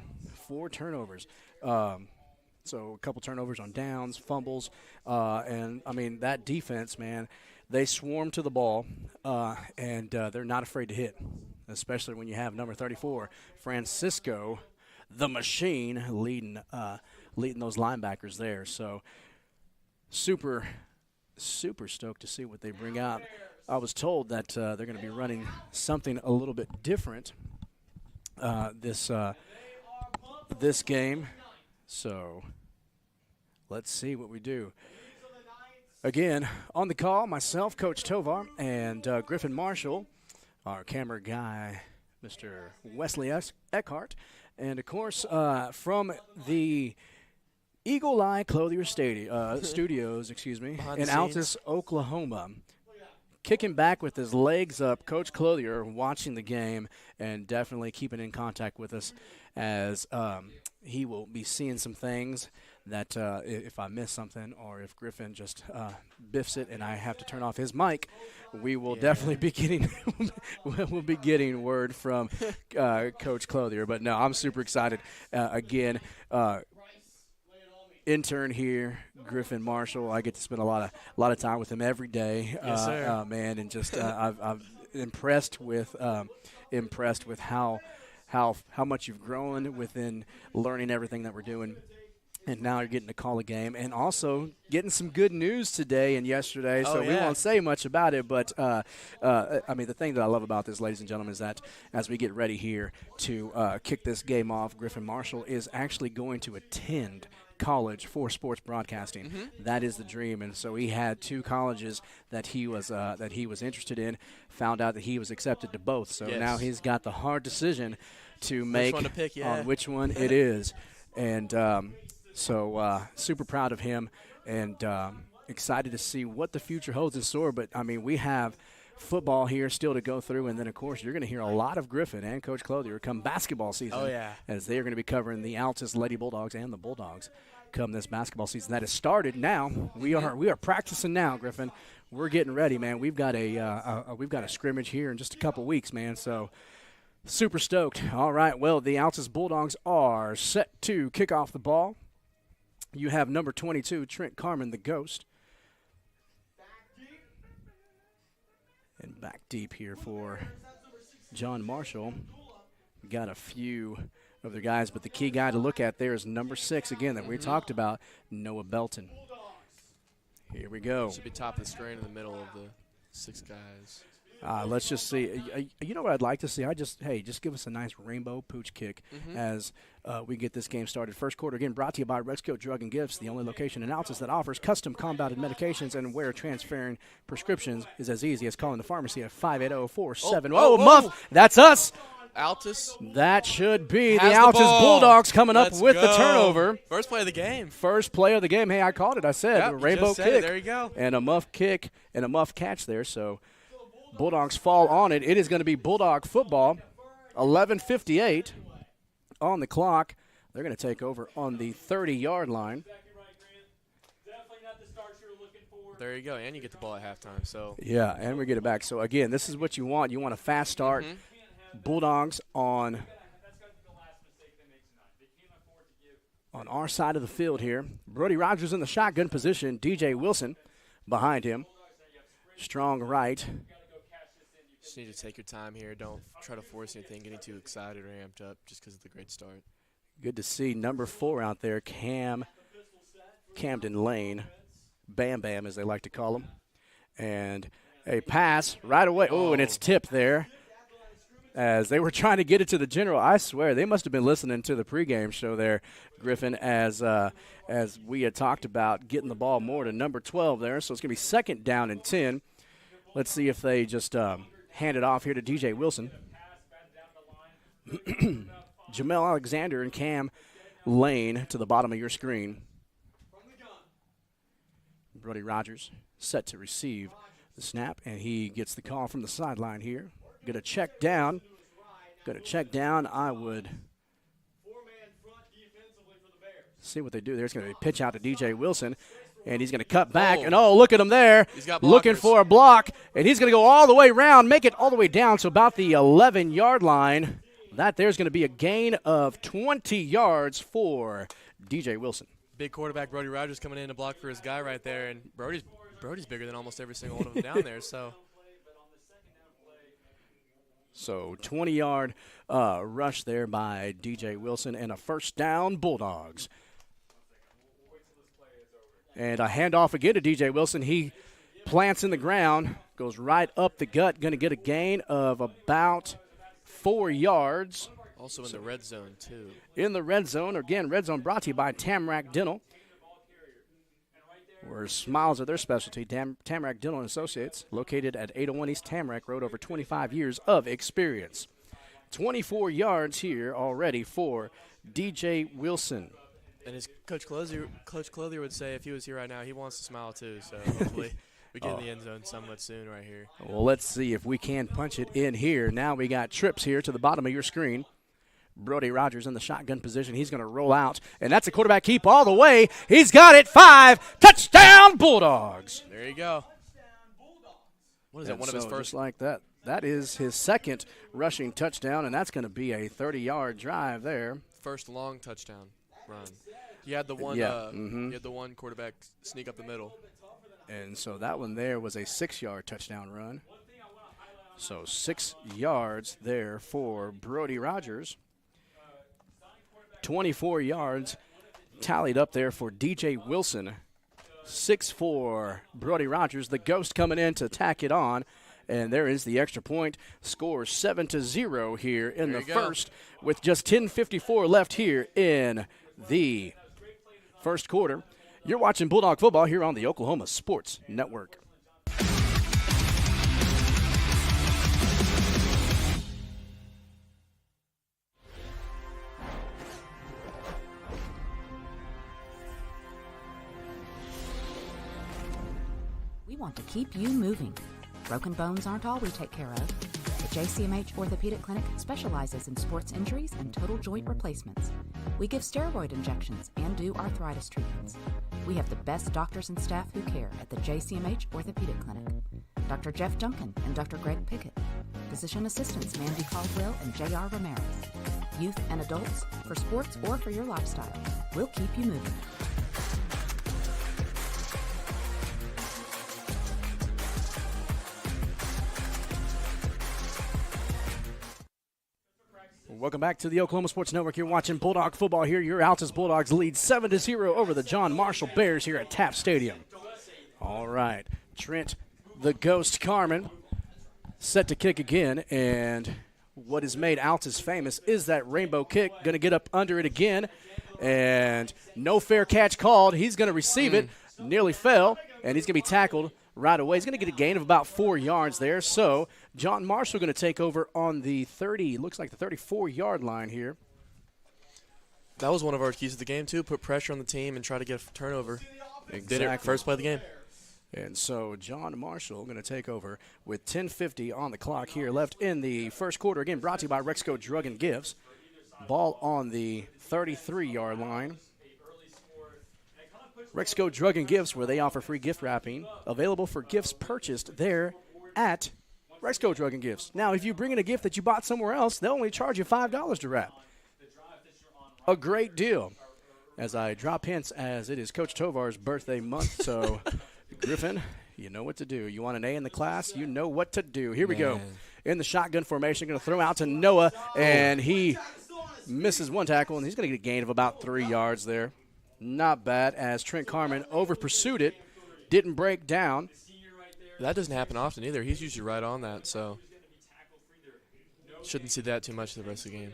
turnovers. So a couple turnovers on downs, fumbles. And, I mean, that defense, man, they swarm to the ball, and they're not afraid to hit, especially when you have number 34, Francisco, the Machine, leading those linebackers there. So super stoked to see what they bring out. I was told that they're going to be running something a little bit different this this game. So let's see what we do. Again, on the call, myself, Coach Tovar, and Griffin Marshall, our camera guy, Mr. Wesley Eckhart, and, of course, from the Eagle Eye Clothier Studios, in Altus, Oklahoma, kicking back with his legs up, Coach Clothier watching the game and definitely keeping in contact with us as he will be seeing some things that if I miss something or if Griffin just biffs it and I have to turn off his mic, we will definitely be getting we'll be getting word from Coach Clothier. But no, I'm super excited. Again, intern here, Griffin Marshall. I get to spend a lot of time with him every day. Yes, sir. Man, and just I'm impressed with how much you've grown within learning everything that we're doing. And now you're getting to call a game, and also getting some good news today and yesterday. So we won't say much about it, but I mean, the thing that I love about this, ladies and gentlemen, is that as we get ready here to kick this game off, Griffin Marshall is actually going to attend college for sports broadcasting. Mm-hmm. That is the dream, and so he had 2 colleges that he was interested in. Found out that he was accepted to both. So now he's got the hard decision to make which one to pick, on which one it is, and. So super proud of him and excited to see what the future holds in store. But, I mean, we have football here still to go through. And then, of course, you're going to hear a lot of Griffin and Coach Clothier come basketball season. As they are going to be covering the Altus Lady Bulldogs and the Bulldogs come this basketball season. That has started now. We are practicing now, Griffin. We're getting ready, man. We've got a scrimmage here in just a couple weeks, man. So super stoked. All right, well, the Altus Bulldogs are set to kick off the ball. You have number 22, Trent Carmen, the Ghost. And back deep here for John Marshall. We got a few of their guys, but the key guy to look at there is number 6, again, that we talked about, Noah Belton. Here we go. Should be top of the screen in the middle of the 6 guys. Let's just see. You know what I'd like to see? Just give us a nice rainbow pooch kick as we get this game started. First quarter, again, brought to you by Rexco Drug and Gifts, the only location in Altus that offers custom compounded medications and where transferring prescriptions is as easy as calling the pharmacy at 580-47. Oh, Muff, that's us. Altus. That should be the Altus Bulldogs coming up with the turnover. First play of the game. First play of the game. Hey, I called it. I said rainbow kick. There you go. And a muff kick and a muff catch there. So Bulldogs fall on it. It is going to be Bulldog football. 11:58 on the clock. They're going to take over on the 30-yard line. There you go, and you get the ball at halftime. So yeah, and we get it back. So again, this is what you want. You want a fast start. Bulldogs on our side of the field here. Brody Rogers in the shotgun position. DJ Wilson behind him. Strong right. Just need to take your time here. Don't try to force anything, getting too excited or amped up just because of the great start. Good to see number 4 out there, Camden Lane. Bam Bam, as they like to call him. And a pass right away. Oh, and it's tipped there. As they were trying to get it to the general. I swear, they must have been listening to the pregame show there, Griffin, as we had talked about getting the ball more to number 12 there. So it's going to be second down and 10. Let's see if they just hand it off here to DJ Wilson. Jamel Alexander and Cam Lane to the bottom of your screen. Brody Rogers set to receive the snap, and he gets the call from the sideline here. Going to check down. I would see what they do there. It's going to be a pitch out to DJ Wilson, and he's going to cut back. And, look at him there. He's got looking for a block, and he's going to go all the way around, make it all the way down to about the 11-yard line. That there's going to be a gain of 20 yards for DJ Wilson. Big quarterback Brody Rogers coming in to block for his guy right there, and Brody's bigger than almost every single one of them down there. So 20-yard rush there by DJ Wilson and a first down, Bulldogs. And a handoff again to DJ Wilson. He plants in the ground, goes right up the gut, going to get a gain of about 4 yards. Also in the red zone, too. In the red zone. Again, red zone brought to you by Tamarack Dental, where smiles are their specialty. Tamarack Dental and Associates, located at 801 East Tamarack Road, over 25 years of experience. 24 yards here already for DJ Wilson. And as Coach Clothier would say, if he was here right now, he wants to smile too. So hopefully we get in the end zone somewhat soon right here. Well, let's see if we can punch it in here. Now we got trips here to the bottom of your screen. Brody Rogers in the shotgun position. He's going to roll out, and that's a quarterback keep all the way. He's got it. 5. Touchdown, Bulldogs. There you go. What is that, one of his first? Just like that. That is his second rushing touchdown, and that's going to be a 30-yard drive there. First long touchdown run. You had the one. You had the one quarterback sneak up the middle. And so that one there was a 6-yard touchdown run. So 6 yards there for Brody Rogers. 24 yards tallied up there for DJ Wilson. 6 for Brody Rogers. The Ghost coming in to tack it on. And there is the extra point. Score 7-0 here in the first with just 10:54 left here in the first quarter. You're watching Bulldog football here on the Oklahoma Sports Network. We want to keep you moving. Broken bones aren't all we take care of. The JCMH Orthopedic Clinic specializes in sports injuries and total joint replacements. We give steroid injections and do arthritis treatments. We have the best doctors and staff who care at the JCMH Orthopedic Clinic. Dr. Jeff Duncan and Dr. Greg Pickett. Physician assistants Mandy Caldwell and J.R. Ramirez. Youth and adults, for sports or for your lifestyle. We'll keep you moving. Welcome back to the Oklahoma Sports Network. You're watching Bulldog football here. Your Altus Bulldogs lead 7-0 over the John Marshall Bears here at Taft Stadium. All right. Trent, the Ghost Carmen, set to kick again. And what has made Altus famous is that rainbow kick. Going to get up under it again. And no fair catch called. He's going to receive it. Nearly fell. And he's going to be tackled right away. He's going to get a gain of about 4 yards there. So John Marshall going to take over on the 30, looks like the 34-yard line here. That was one of our keys to the game, too. Put pressure on the team and try to get a turnover. Exactly. Did it first play of the game. And so John Marshall going to take over with 10:50 on the clock here left in the first quarter. Again, brought to you by Rexco Drug and Gifts. Ball on the 33-yard line. Rexco Drug and Gifts, where they offer free gift wrapping, available for gifts purchased there at Rexco Drug and Gifts. Now, if you bring in a gift that you bought somewhere else, they'll only charge you $5 to wrap. A great deal. As I drop hints, as it is Coach Tovar's birthday month, so Griffin, you know what to do. You want an A in the class, you know what to do. Here we go. In the shotgun formation, going to throw out to Noah, and he misses one tackle, and he's going to get a gain of about 3 yards there. Not bad, as Trent Carmen over-pursued it, didn't break down. That doesn't happen often either. He's usually right on that, so shouldn't see that too much the rest of the game.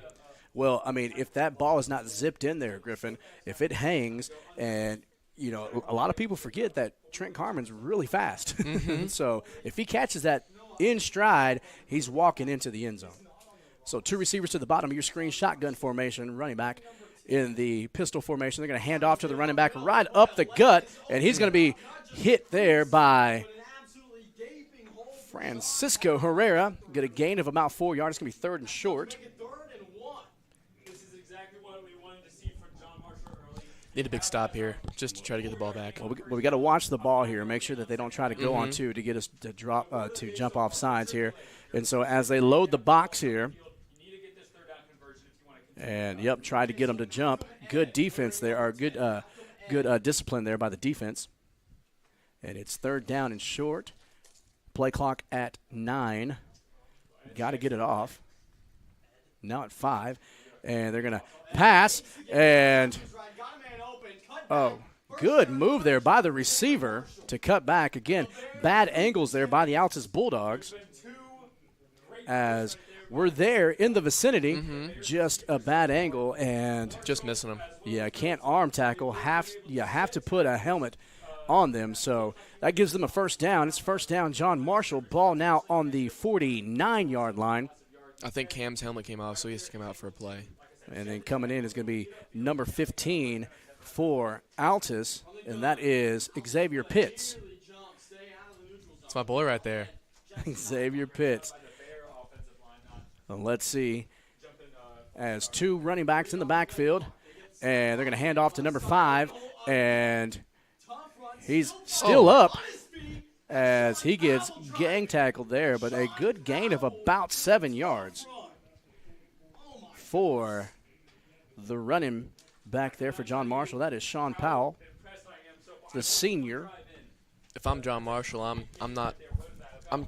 Well, I mean, if that ball is not zipped in there, Griffin, if it hangs, and, you know, a lot of people forget that Trent Carmen's really fast. So if he catches that in stride, he's walking into the end zone. So 2 receivers to the bottom of your screen, shotgun formation, running back in the pistol formation. They're going to hand off to the running back right up the gut, and he's going to be hit there by Francisco Herrera. Get a gain of about 4 yards. It's going to be 3rd and short. Need a big stop here just to try to get the ball back. Well, we got to watch the ball here, make sure that they don't try to go on 2 to get us to drop to jump off sides here. And so as they load the box here, and, try to get them to jump. Good defense there, or good discipline there by the defense. And it's 3rd down and short. Play clock at 9. Got to get it off. Now at 5. And they're going to pass. And, good move there by the receiver to cut back. Again, bad angles there by the Altus Bulldogs. As were there in the vicinity, just a bad angle and just missing them. Yeah, can't arm tackle. You have to put a helmet on them, so that gives them a first down. It's first down, John Marshall. Ball now on the 49-yard line. I think Cam's helmet came off, so he has to come out for a play. And then coming in is going to be number 15 for Altus, and that is Xavier Pitts. That's my boy right there. Xavier Pitts. Well, let's see. As two running backs in the backfield, and they're going to hand off to number 5, and he's still up as he gets gang tackled there, but a good gain of about 7 yards for the running back there for John Marshall. That is Sean Powell, the senior. If I'm John Marshall, I'm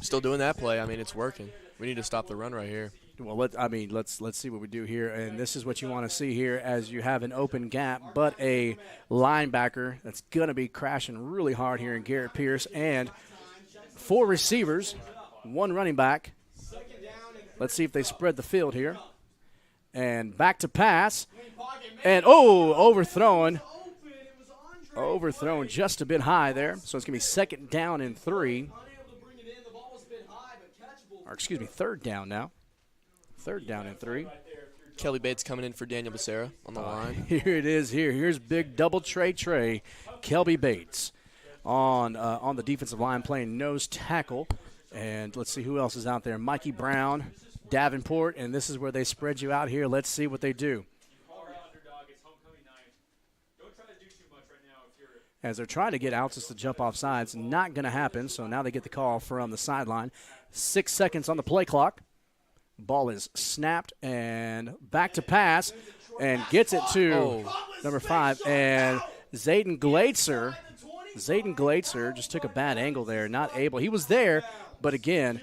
still doing that play. I mean, it's working. We need to stop the run right here. Well, let's see what we do here, and this is what you want to see here as you have an open gap, but a linebacker that's going to be crashing really hard here in Garrett Pierce, and 4 receivers, 1 running back. Let's see if they spread the field here. And back to pass, and overthrown just a bit high there, so it's going to be second down and 3. Or excuse me, third down now. Third down and 3. Kelly Bates coming in for Daniel Becerra on the line. Here it is. Here's big double Trey. Kelby Bates on the defensive line playing nose tackle. And let's see who else is out there. Mikey Brown, Davenport, and this is where they spread you out here. Let's see what they do. As they're trying to get Altus to jump off sides, not going to happen. So now they get the call from the sideline. 6 seconds on the play clock. Ball is snapped and back to pass and gets it to number 5. And Zayden Glaetzer just took a bad angle there, not able. He was there, but again,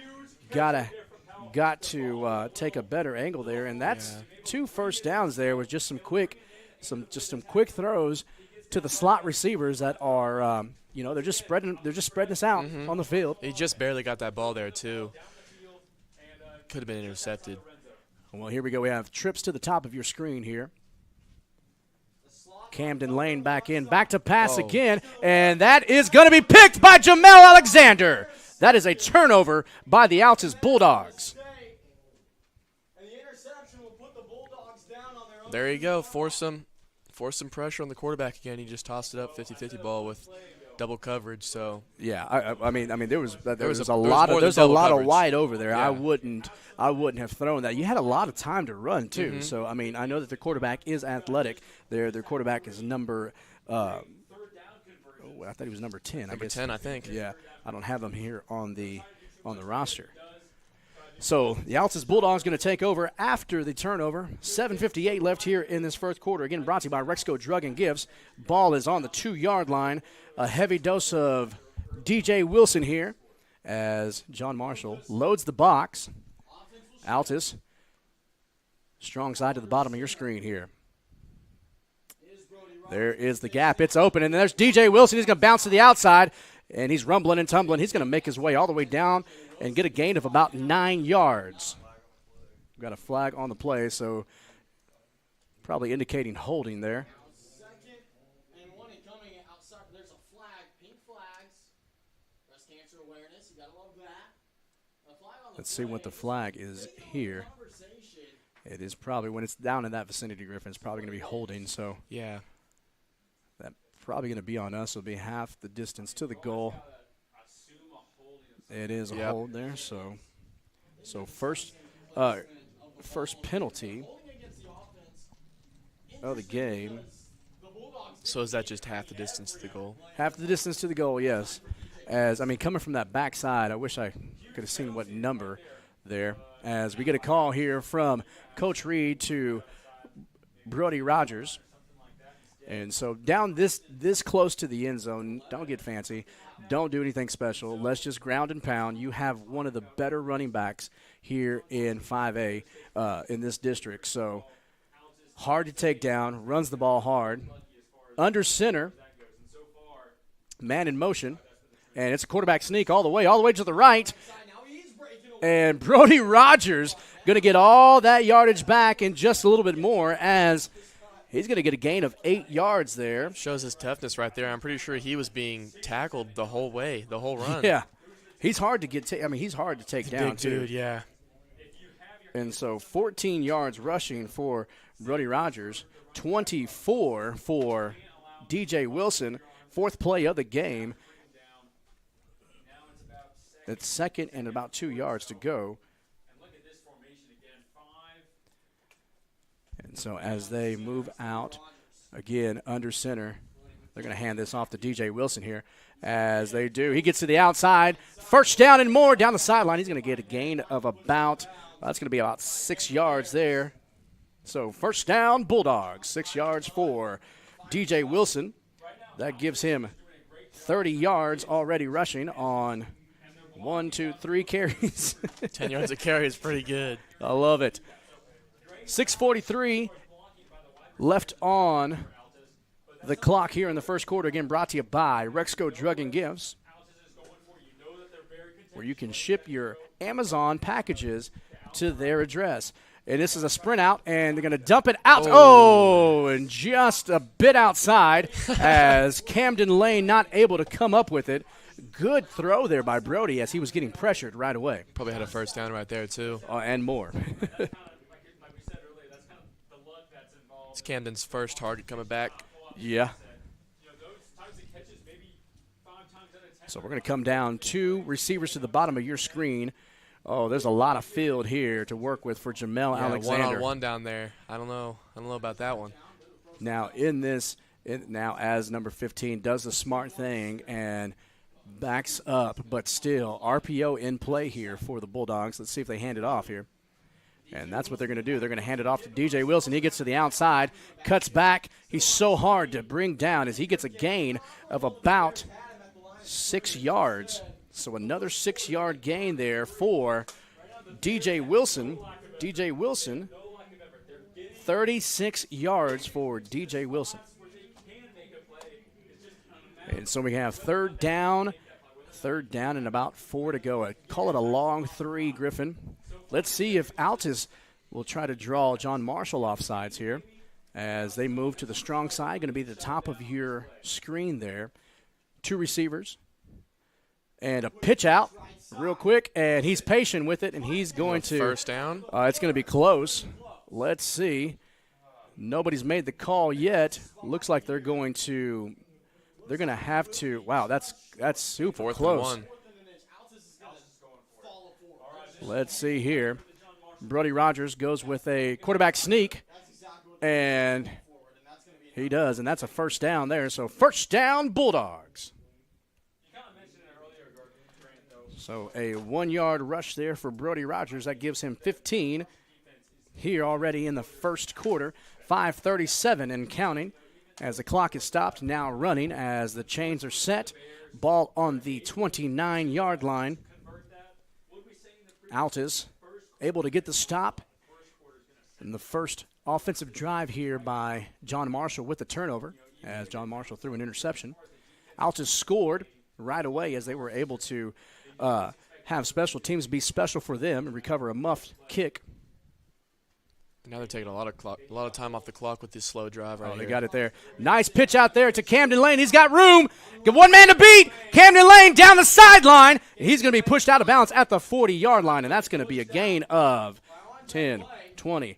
got to take a better angle there. And that's 2 first downs there with just some quick throws to the slot receivers that are they're just spreading this out on the field. He just barely got that ball there too. Could have been intercepted. Well, here we go. We have trips to the top of your screen here. Camden Lane back in. Back to pass again. And that is going to be picked by Jamel Alexander. That is a turnover by the Altus Bulldogs. There you go. Force some pressure on the quarterback again. He just tossed it up 50-50 ball with double coverage. So yeah, I mean there was a lot of wide over there. Yeah. I wouldn't have thrown that. You had a lot of time to run too. So I mean I know that their quarterback is athletic. Their quarterback is number I thought he was number 10. Number 10, I think. Yeah, I don't have him here on the roster. So the Altus Bulldogs going to take over after the turnover. 7:58 left here in this first quarter. Again, brought to you by Rexco Drug and Gifts. Ball is on the 2-yard line. A heavy dose of DJ Wilson here as John Marshall loads the box. Altus, strong side to the bottom of your screen here. There is the gap. It's open, and there's DJ Wilson. He's going to bounce to the outside, and he's rumbling and tumbling. He's going to make his way all the way down and get a gain of about 9 yards. We've got a flag on the play, so probably indicating holding there. There's a flag, pink flags, breast cancer awareness. You gotta love that. Let's see what the flag is here. It is probably, when it's down in that vicinity, Griffin, it's probably going to be holding. So yeah, that's probably going to be on us. It'll be half the distance to the goal. It is a hold there. So first penalty of the game. So is that just half the distance to the goal? Half the distance to the goal, yes. As, I mean, coming from that backside, I wish I could have seen what number there. As we get a call here from Coach Reed to Brody Rogers. And so down this close to the end zone, don't get fancy. Don't do anything special. Let's just ground and pound. You have one of the better running backs here in 5A in this district. So hard to take down, runs the ball hard. Under center, man in motion, and it's a quarterback sneak all the way to the right. And Brody Rogers going to get all that yardage back and just a little bit more, as he's going to get a gain of 8 yards there. Shows his toughness right there. I'm pretty sure he was being tackled the whole way, the whole run. Yeah. He's hard to he's hard to take down, big too. Dude, yeah. And so 14 yards rushing for Brody Rogers, 24 for DJ Wilson, 4th play of the game. It's 2nd and about 2 yards to go. And so as they move out, again, under center, they're going to hand this off to DJ Wilson here. As they do, he gets to the outside. 1st down and more down the sideline. He's going to get a gain of about, that's going to be about 6 yards there. So 1st down, Bulldogs. 6 yards for DJ Wilson. That gives him 30 yards already rushing on 1, 2, 3 carries. 10 yards a carry is pretty good. I love it. 6:43 left on the clock here in the first quarter. Again, brought to you by Rexco Drug and Gifts, where you can ship your Amazon packages to their address. And this is a sprint out, and they're going to dump it out. And just a bit outside as Camden Lane not able to come up with it. Good throw there by Brody as he was getting pressured right away. Probably had a 1st down right there, too. And more. It's Camden's first target coming back. Yeah. So we're going to come down 2 receivers to the bottom of your screen. Oh, there's a lot of field here to work with for Jamel Alexander. One-on-one down there. I don't know about that one. Now as number 15 does the smart thing and backs up, but still RPO in play here for the Bulldogs. Let's see if they hand it off here. And that's what they're going to do. They're going to hand it off to DJ Wilson. He gets to the outside, cuts back. He's so hard to bring down as he gets a gain of about 6 yards. So another 6-yard gain there for DJ Wilson. DJ Wilson, 36 yards for DJ Wilson. And so we have 3rd down and about 4 to go. Call it a long 3, Griffin. Let's see if Altus will try to draw John Marshall off sides here as they move to the strong side. Going to be the top of your screen there. 2 receivers. And a pitch out real quick, and he's patient with it, and he's going to. 1st down? It's going to be close. Let's see. Nobody's made the call yet. Looks like they're going to have to. Wow, that's super 4th close. and 1. Let's see here. Brody Rogers goes with a quarterback sneak, and he does, and that's a 1st down there. So 1st down, Bulldogs. So a 1-yard rush there for Brody Rogers. That gives him 15 here already in the first quarter. 5:37 and counting as the clock is stopped, now running as the chains are set. Ball on the 29-yard line. Altus able to get the stop in the first offensive drive here by John Marshall with the turnover as John Marshall threw an interception. Altus scored right away as they were able to have special teams be special for them and recover a muffed kick. Now they're taking a lot of time off the clock with this slow drive right here. They got it there. Nice pitch out there to Camden Lane. He's got room. Get one man to beat. Camden Lane down the sideline. He's going to be pushed out of bounds at the 40-yard line, and that's going to be a gain of 10, 20,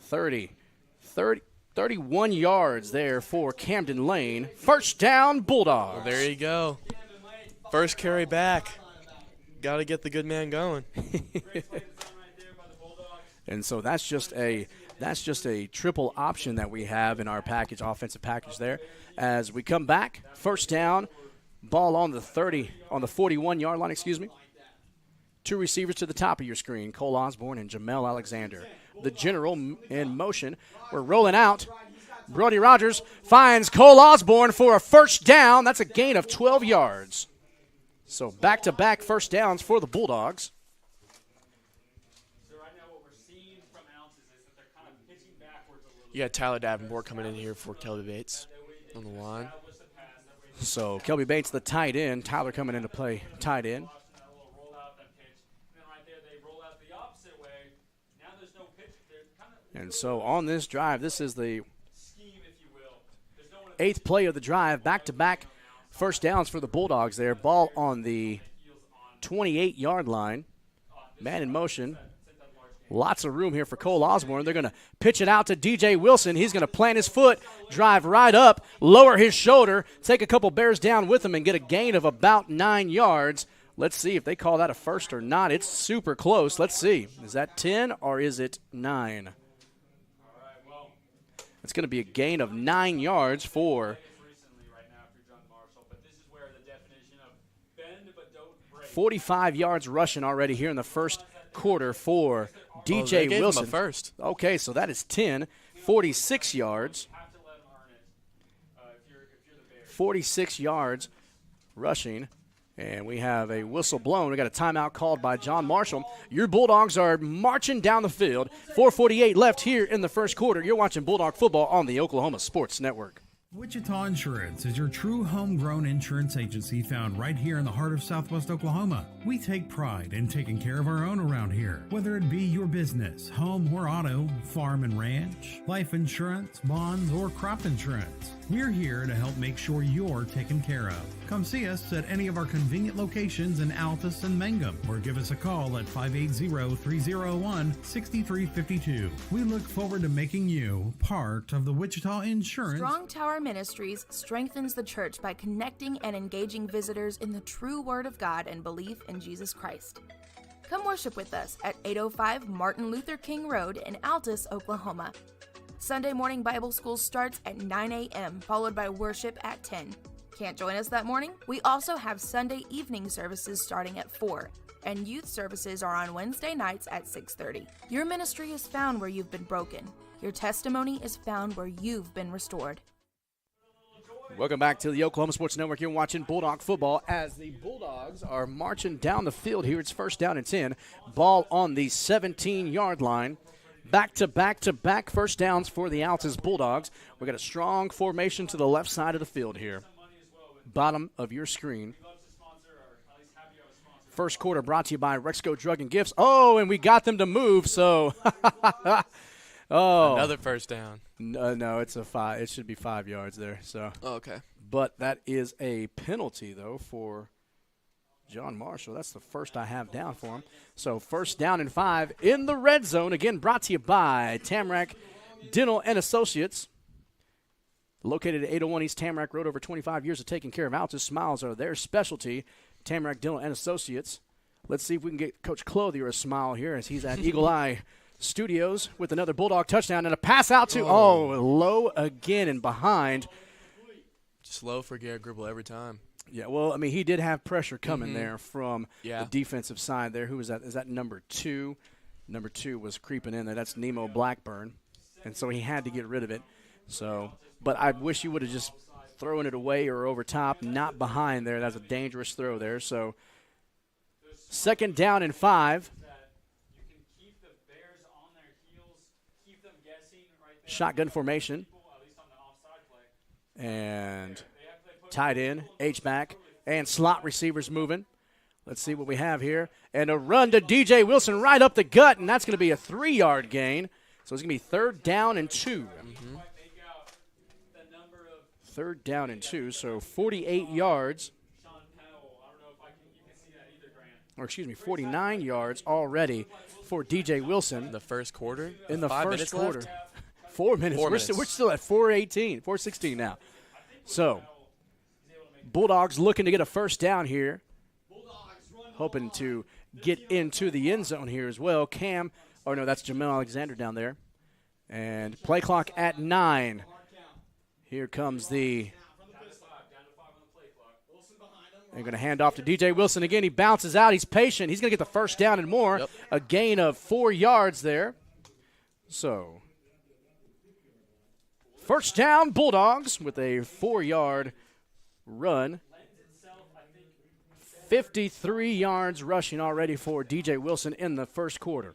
30, 31 yards there for Camden Lane. 1st down, Bulldogs. Well, there you go. First carry back. Got to get the good man going. And so that's just a triple option that we have in our package, offensive package there. As we come back, 1st down, ball on the 41-yard line, 2 receivers to the top of your screen, Cole Osborne and Jamel Alexander. The general in motion. We're rolling out. Brody Rogers finds Cole Osborne for a 1st down. That's a gain of 12 yards. So back-to-back 1st downs for the Bulldogs. You got Tyler Davenport coming in here for Kelby Bates on the line. So Kelby Bates, the tight end. Tyler coming into play tight end. And so on this drive, this is the 8th play of the drive, back-to-back first downs for the Bulldogs there. Ball on the 28-yard line. Man in motion. Lots of room here for Cole Osborne. They're going to pitch it out to DJ Wilson. He's going to plant his foot, drive right up, lower his shoulder, take a couple Bears down with him, and get a gain of about 9 yards. Let's see if they call that a first or not. It's super close. Let's see. Is that 10 or is it 9? It's going to be a gain of 9 yards for 45 yards rushing already here in the first quarter for DJ Wilson. First. Okay, so that is 10. 46 yards. 46 yards rushing. And we have a whistle blown. We got a timeout called by John Marshall. Your Bulldogs are marching down the field. 4:48 left here in the first quarter. You're watching Bulldog football on the Oklahoma Sports Network. Wichita Insurance is your true homegrown insurance agency found right here in the heart of Southwest Oklahoma. We take pride in taking care of our own around here, whether it be your business, home or auto, farm and ranch, life insurance, bonds, or crop insurance. We're here to help make sure you're taken care of. Come see us at any of our convenient locations in Altus and Mangum, or give us a call at 580-301-6352. We look forward to making you part of the Wichita Insurance. Strong Tower Ministries strengthens the church by connecting and engaging visitors in the true Word of God and belief in Jesus Christ. Come worship with us at 805 Martin Luther King Road in Altus, Oklahoma. Sunday morning Bible school starts at 9 a.m., followed by worship at 10. Can't join us that morning? We also have Sunday evening services starting at 4, and youth services are on Wednesday nights at 6:30. Your ministry is found where you've been broken. Your testimony is found where you've been restored. Welcome back to the Oklahoma Sports Network. You're watching Bulldog football as the Bulldogs are marching down the field here. It's first down and 10. Ball on the 17-yard line. Back-to-back first downs for the Altus Bulldogs. We've got a strong formation to the left side of the field here. Bottom of your screen. First quarter brought to you by Rexco Drug and Gifts. Oh, and we got them to move, so. Another first down. No, it's a 5. It should be 5 yards there. So. Oh, okay. But that is a penalty, though, for John Marshall. That's the first I have down for him. So first down and 5 in the red zone. Again, brought to you by Tamarack Dental and Associates. Located at 801 East Tamarack Road, over 25 years of taking care of Altus. Smiles are their specialty. Tamarack Dental and Associates. Let's see if we can get Coach Clothier a smile here as he's at Eagle Eye Studios with another Bulldog touchdown and a pass out to, low again and behind. Just low for Garrett Gribble every time. Yeah, well, I mean, he did have pressure coming there from the defensive side there. Who was that? Is that number 2? Number 2 was creeping in there. That's Nemo Blackburn. And so he had to get rid of it. So, but I wish he would have just thrown it away or over top, not behind there. That's a dangerous throw there. So, second down and 5. Shotgun formation. And tight end, H-back, and slot receivers moving. Let's see what we have here. And a run to DJ Wilson right up the gut, and that's going to be a 3-yard gain. So it's going to be third down and 2. Third down and 2, so 48 yards. Or excuse me, 49 yards already for DJ Wilson. In the first quarter? In the first quarter. Left? 4 minutes. We're still at 4:16 now. So, Bulldogs looking to get a first down here. Hoping to get into the end zone here as well. That's Jamel Alexander down there. And play clock at 9. Here comes they're going to hand off to DJ Wilson again. He bounces out. He's patient. He's going to get the first down and more. Yep. A gain of 4 yards there. So, first down, Bulldogs with a 4-yard run. 53 yards rushing already for DJ Wilson in the first quarter.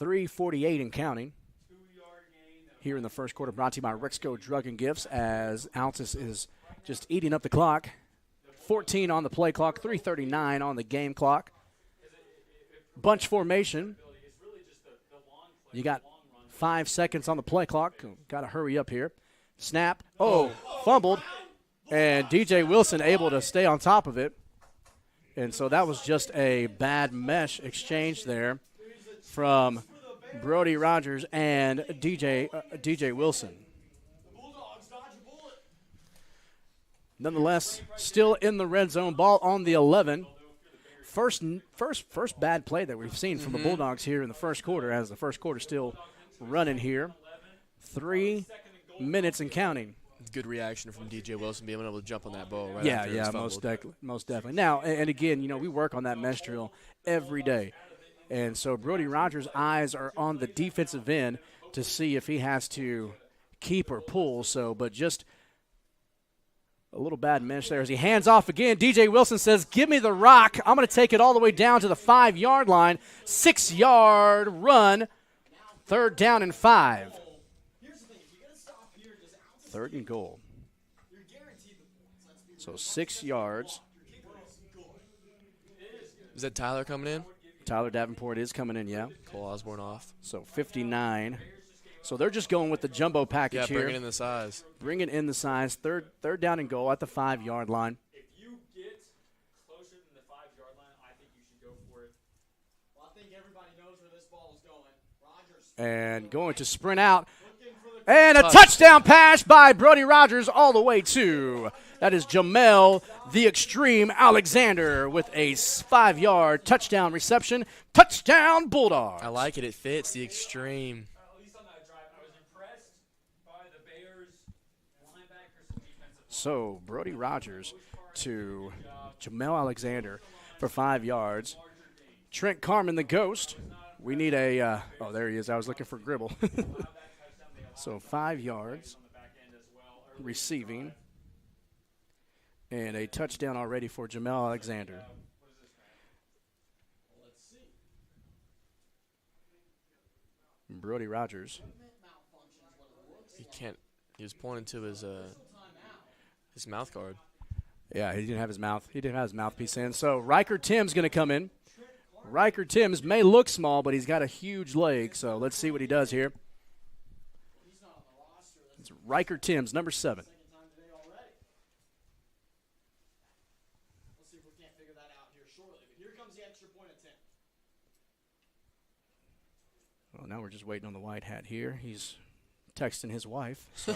3:48 and counting. Here in the first quarter, brought to you by Rexco Drug and Gifts as Altus is just eating up the clock. 14 on the play clock, 3:39 on the game clock. Bunch formation. You got 5 seconds on the play clock. Got to hurry up here. Snap. Oh, fumbled. And DJ Wilson able to stay on top of it. And so that was just a bad mesh exchange there from Brody Rogers and DJ Wilson. Nonetheless, still in the red zone. Ball on the 11. First bad play that we've seen from the Bulldogs here in the first quarter, as the first quarter still running here. 3 minutes and counting. Good reaction from DJ Wilson being able to jump on that ball right yeah, after yeah, most definitely. Now, and again, we work on that mesh drill every day. And so Brody Rogers' eyes are on the defensive end to see if he has to keep or pull. So, but just a little bad mesh there as he hands off again. DJ Wilson says, give me the rock. I'm going to take it all the way down to the 5-yard line. 6-yard run. 3rd down and 5. 3rd and goal. So 6 yards. Is that Tyler coming in? Tyler Davenport is coming in, yeah. Cole Osborne off. So 59. So they're just going with the jumbo package here. Yeah, bringing in the size. Bringing in the size. Third down and goal at the 5-yard line. If you get closer than the 5-yard line, I think you should go for it. Well, I think everybody knows where this ball is going. Rogers. And going to sprint out. And a touchdown pass by Brody Rogers all the way to, that is Jamel the Extreme Alexander with a 5-yard touchdown reception. Touchdown Bulldogs. I like it. It fits the Extreme. So Brody Rogers to Jamel Alexander for 5 yards. Trent Carmen, the Ghost. We need a, oh, there he is. I was looking for Gribble. So 5 yards receiving. And a touchdown already for Jamel Alexander. Brody Rogers. He was pointing to his mouth guard. Yeah, he didn't have his mouth. He didn't have his mouthpiece in. So Riker Tim's going to come in. Riker Timms may look small, but he's got a huge leg. So let's see what he does here. It's Riker Timms, number 7. We'll see if we can't figure that out here shortly. But here comes the extra point attempt. Well, now we're just waiting on the white hat here. He's texting his wife. So,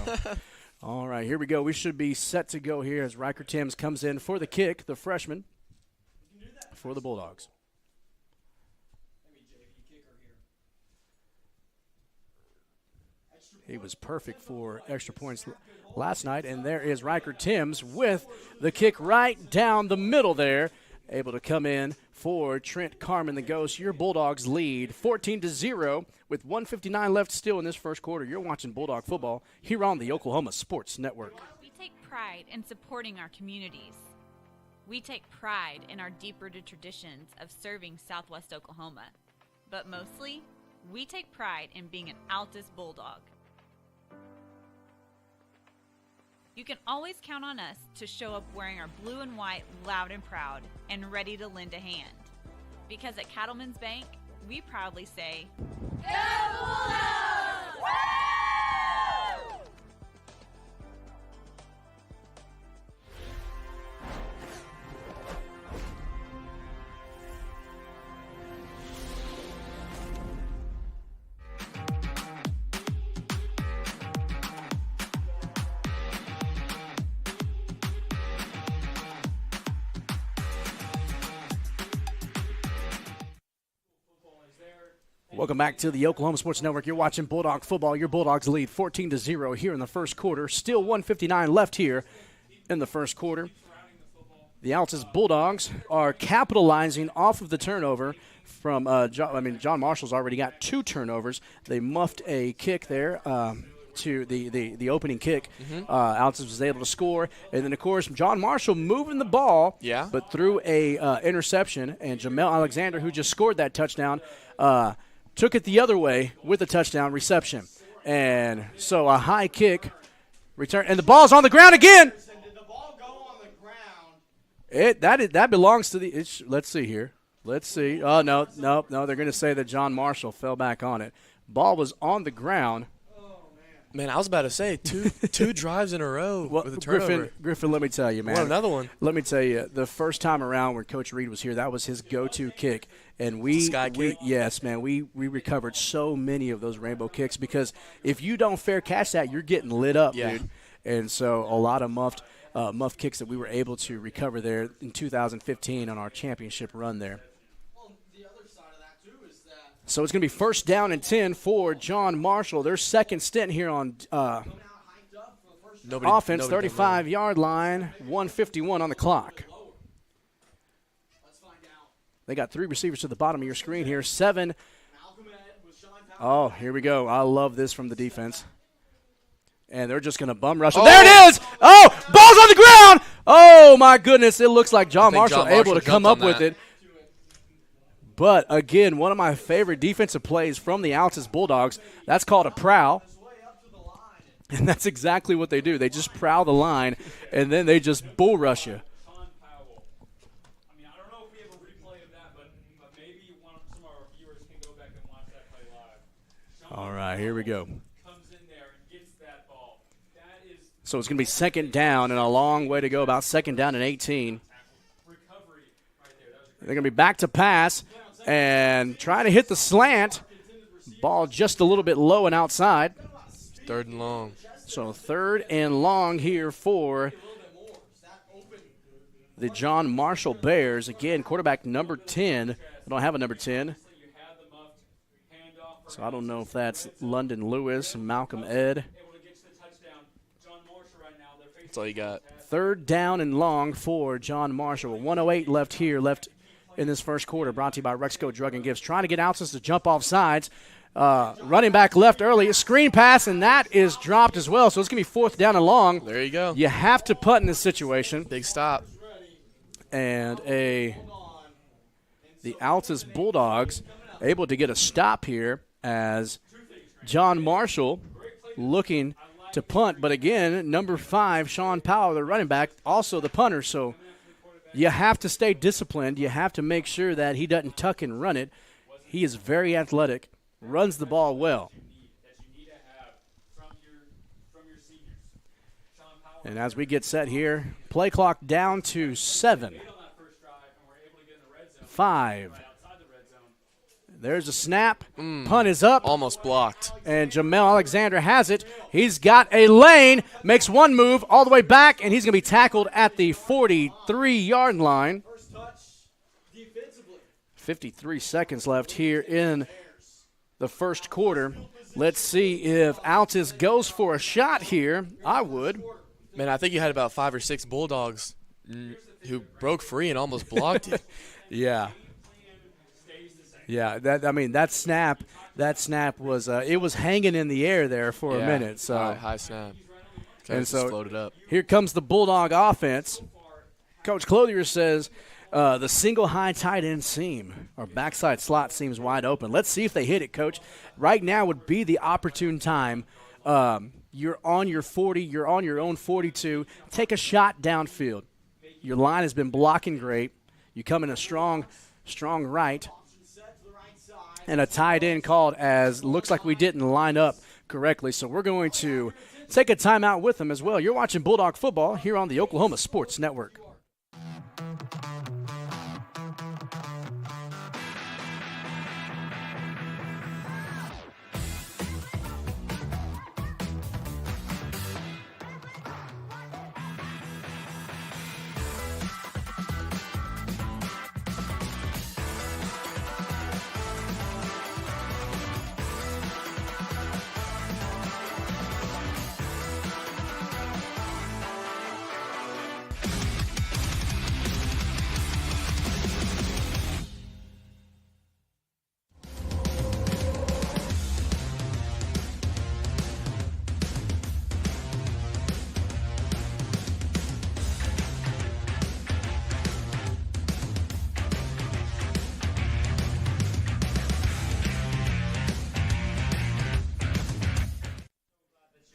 all right, here we go. We should be set to go here as Riker Timms comes in for the kick, the freshman, for the Bulldogs. He was perfect for extra points last night, and there is Riker Timms with the kick right down the middle there, able to come in for Trent Carmen, the Ghost. Your Bulldogs lead 14-0 with 1:59 left still in this first quarter. You're watching Bulldog football here on the Oklahoma Sports Network. We take pride in supporting our communities. We take pride in our deep-rooted traditions of serving Southwest Oklahoma. But mostly, we take pride in being an Altus Bulldog. You can always count on us to show up wearing our blue and white loud and proud and ready to lend a hand. Because at Cattlemen's Bank, we proudly say, Go Bulldogs! Woo! Welcome back to the Oklahoma Sports Network. You're watching Bulldog football. Your Bulldogs lead 14-0 here in the first quarter. Still 1:59 left here in the first quarter. The Altus Bulldogs are capitalizing off of the turnover from John Marshall's already got 2 turnovers. They muffed a kick there to the opening kick. Altus was able to score. And then, of course, John Marshall moving the ball, but threw a interception. And Jamel Alexander, who just scored that touchdown, took it the other way with a touchdown reception. And so a high kick return. And the ball's on the ground again. Did the ball go on the ground? That belongs to the let's see here. Let's see. Oh, no. They're going to say that John Marshall fell back on it. Ball was on the ground. Man, I was about to say two drives in a row with a turnover. Griffin, let me tell you, man. What, another one? Let me tell you, the first time around when Coach Reed was here, that was his go-to kick. And yes, man, we recovered so many of those rainbow kicks because if you don't fair catch that, you're getting lit up, dude. And so a lot of muff kicks that we were able to recover there in 2015 on our championship run there. So it's going to be first down and 10 for John Marshall. Their second stint here on offense, 35-yard line, 1:51 on the clock. They got 3 receivers to the bottom of your screen here. 7. Oh, here we go. I love this from the defense. And they're just going to bum rush. There it is! Oh, ball's on the ground! Oh, my goodness. It looks like John Marshall able to come up with it. But, again, one of my favorite defensive plays from the Altus Bulldogs, that's called a prowl. And that's exactly what they do. They just prowl the line, and then they just bull rush you. All right, here we go. So it's going to be second down and a long way to go, about second down and 18. They're going to be back to pass and trying to hit the slant. Ball just a little bit low and outside. Third and long. So third and long here for the John Marshall Bears. Again, quarterback number 10. I don't have a number 10. So I don't know if that's London Lewis, Malcolm Ed. That's all you got. Third down and long for John Marshall. 1:08 left in this first quarter, brought to you by Rexco Drug and Gifts. Trying to get Altus to jump off sides. Running back left early. Screen pass, and that is dropped as well. So it's going to be fourth down and long. There you go. You have to punt in this situation. Big stop. And the Altus Bulldogs able to get a stop here as John Marshall looking to punt. But again, number 5, Sean Powell, the running back, also the punter. So you have to stay disciplined. You have to make sure that he doesn't tuck and run it. He is very athletic, runs the ball well. And as we get set here, play clock down to 7. 5. There's a snap. Punt is up. Almost blocked. And Jamel Alexander has it. He's got a lane, makes one move all the way back, and he's going to be tackled at the 43-yard line. 53 seconds left here in the first quarter. Let's see if Altus goes for a shot here. I would. Man, I think you had about 5 or 6 Bulldogs who broke free and almost blocked it. Yeah. Yeah, that snap was it was hanging in the air there for a minute. So high snap. And so floated up. Here comes the Bulldog offense. Coach Clothier says the single high tight end seam or backside slot seems wide open. Let's see if they hit it, Coach. Right now would be the opportune time. You're on your 40. You're on your own 42. Take a shot downfield. Your line has been blocking great. You come in a strong right. And a tight end called as looks like we didn't line up correctly. So we're going to take a timeout with them as well. You're watching Bulldog football here on the Oklahoma Sports Network.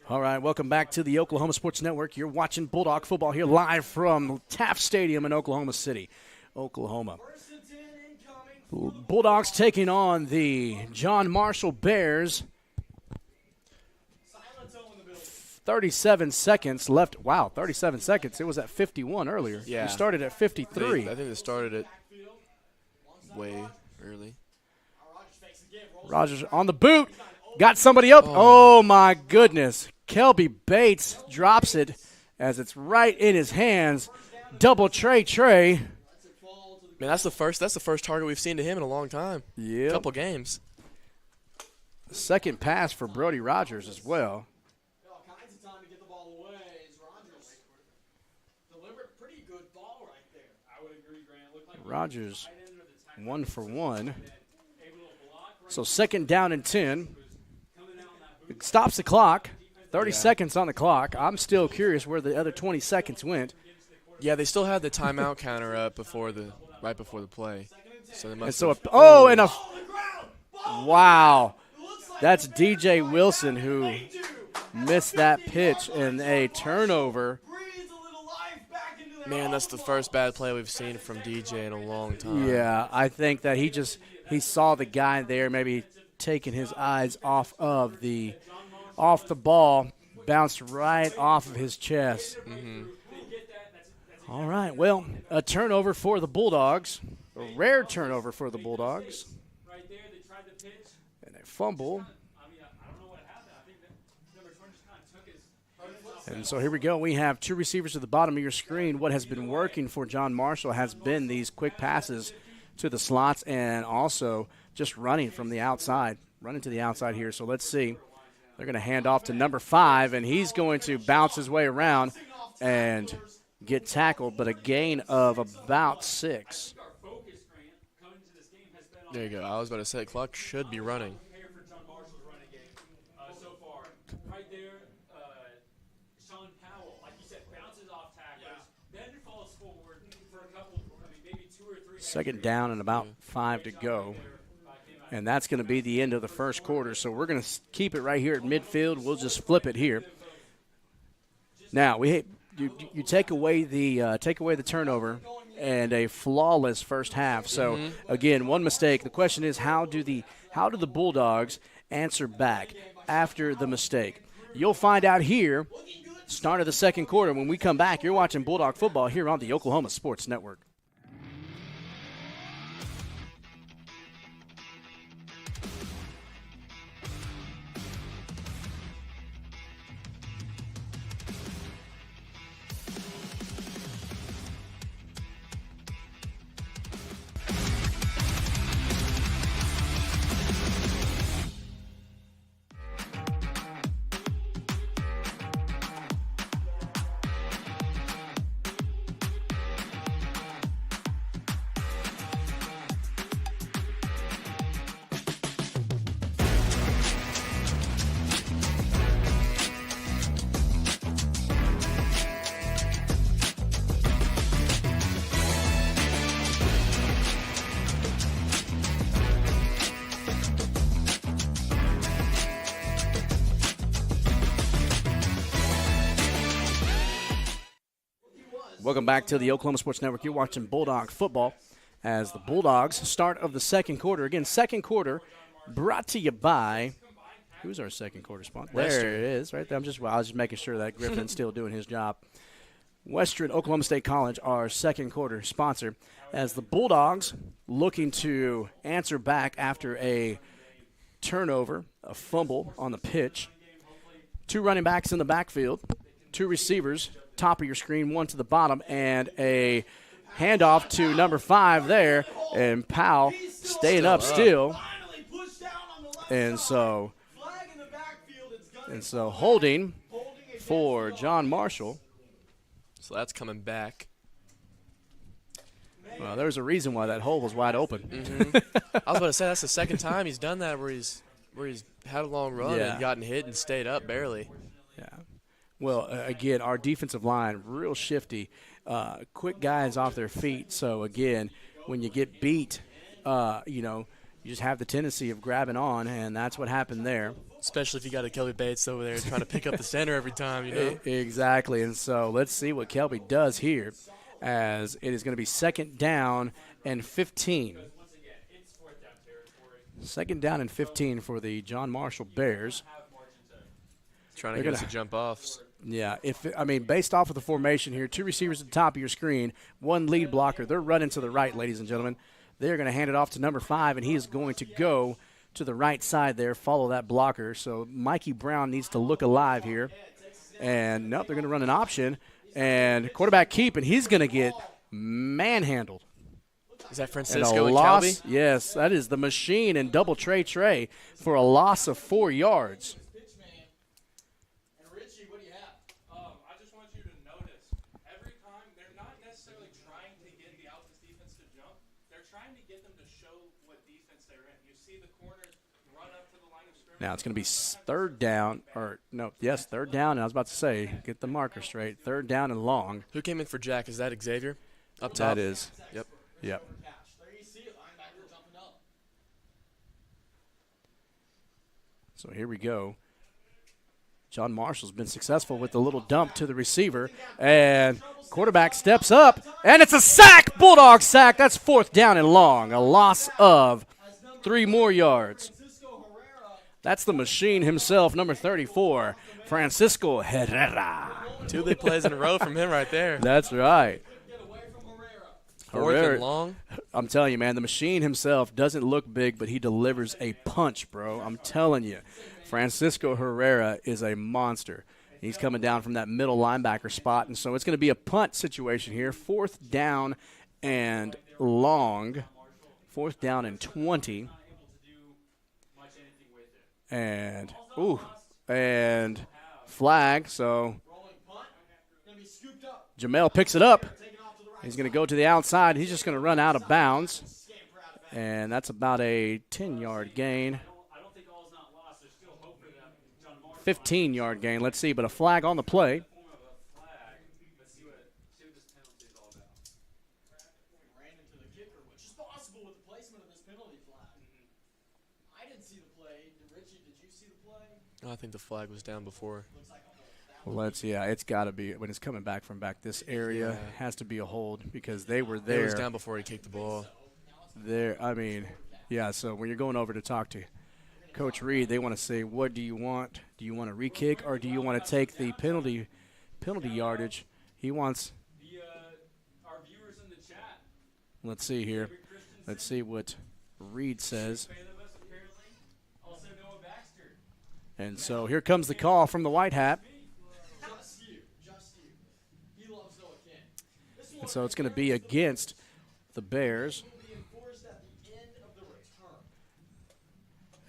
All right, welcome back to the Oklahoma Sports Network. You're watching Bulldog football here live from Taft Stadium in Oklahoma City, Oklahoma. Bulldogs taking on the John Marshall Bears. 37 seconds left. Wow, 37 seconds. It was at 51 earlier. Yeah. We started at 53. I think they started it way early. Rogers on the boot. Got somebody up. Oh, my goodness. Kelby Bates drops it as it's right in his hands. Double Trey. Man, that's the first target we've seen to him in a long time. Yeah. Couple games. Second pass for Brody Rogers as well. Rogers 1 for 1. So second down and 10. It stops the clock. 30 seconds on the clock. I'm still curious where the other 20 seconds went. Yeah, they still had the timeout counter up right before the play. So they must. Wow. That's DJ Wilson who missed that pitch and a turnover. Man, that's the first bad play we've seen from DJ in a long time. Yeah, I think that he saw the guy there, maybe taking his eyes off the ball, bounced right off of his chest. Mm-hmm. All right, well, a turnover for the Bulldogs, a rare turnover for the Bulldogs, and a fumble. And so here we go. We have two receivers at the bottom of your screen. What has been working for John Marshall has been these quick passes to the slots and also just running from the outside, running to the outside here. So let's see. They're going to hand off to number 5, and he's going to bounce his way around and get tackled, but a gain of about 6. There you go. I was about to say, clock should be running. Second down and about 5 to go. And that's going to be the end of the first quarter. So we're going to keep it right here at midfield. We'll just flip it here. Now, you take away the turnover and a flawless first half. So, again, one mistake. The question is, how do the Bulldogs answer back after the mistake? You'll find out here, start of the second quarter. When we come back, you're watching Bulldog football here on the Oklahoma Sports Network. Welcome back to the Oklahoma Sports Network. You're watching Bulldog football as the Bulldogs start of the second quarter. Again, second quarter brought to you by – who's our second quarter sponsor? There it is right there. I was just making sure that Griffin's still doing his job. Western Oklahoma State College, our second quarter sponsor, as the Bulldogs looking to answer back after a turnover, a fumble on the pitch. Two running backs in the backfield, two receivers, top of your screen, one to the bottom, and a handoff to number 5 there, and Powell staying up still. And so holding for John Marshall. So that's coming back. Well, there's a reason why that hole was wide open. Mm-hmm. I was about to say that's the second time he's done that where he's had a long run and gotten hit and stayed up barely. Yeah. Well, again, our defensive line, real shifty, quick guys off their feet. So, again, when you get beat, you just have the tendency of grabbing on, and that's what happened there. Especially if you got a Kelby Bates over there trying to pick up the center every time, Exactly. And so let's see what Kelby does here, as it is going to be second down and 15. Second down and 15 for the John Marshall Bears. Trying to get us to jump offs. Yeah, based off of the formation here, 2 receivers at the top of your screen, 1 lead blocker. They're running to the right, ladies and gentlemen. They're going to hand it off to number 5, and he is going to go to the right side there, follow that blocker. So Mikey Brown needs to look alive here. And, nope, they're going to run an option. And quarterback keep, and he's going to get manhandled. Is that Francisco and loss? Kelby? Yes, that is the machine and double Trey for a loss of 4 yards. Now it's going to be third down, third down. And I was about to say, get the marker straight. Third down and long. Who came in for Jack? Is that Xavier? Up top? That is. Yep. So here we go. John Marshall's been successful with the little dump to the receiver. And quarterback steps up. And it's a sack! Bulldog sack. That's fourth down and long. A loss of 3 more yards. That's the machine himself, number 34, Francisco Herrera. 2 big plays in a row from him right there. That's right. Fourth and long. I'm telling you, man, the machine himself doesn't look big, but he delivers a punch, bro. I'm telling you. Francisco Herrera is a monster. He's coming down from that middle linebacker spot, and so it's going to be a punt situation here. 4th down and long. 4th down and 20. And flag. So Jamel picks it up. He's going to go to the outside. He's just going to run out of bounds. And that's about a 10-yard gain. 15-yard gain. Let's see, but a flag on the play. I think the flag was down before. Well, it's got to be. When it's coming back from back this area, has to be a hold because they were there. It was down before he kicked the ball. So when you're going over to talk to Coach Reed, they want to say, what do you want? Do you want a re-kick or do you want to take the penalty yardage? He wants. Our viewers in the chat. Let's see here. Let's see what Reed says. And so here comes the call from the White Hat. And so it's going to be against the Bears.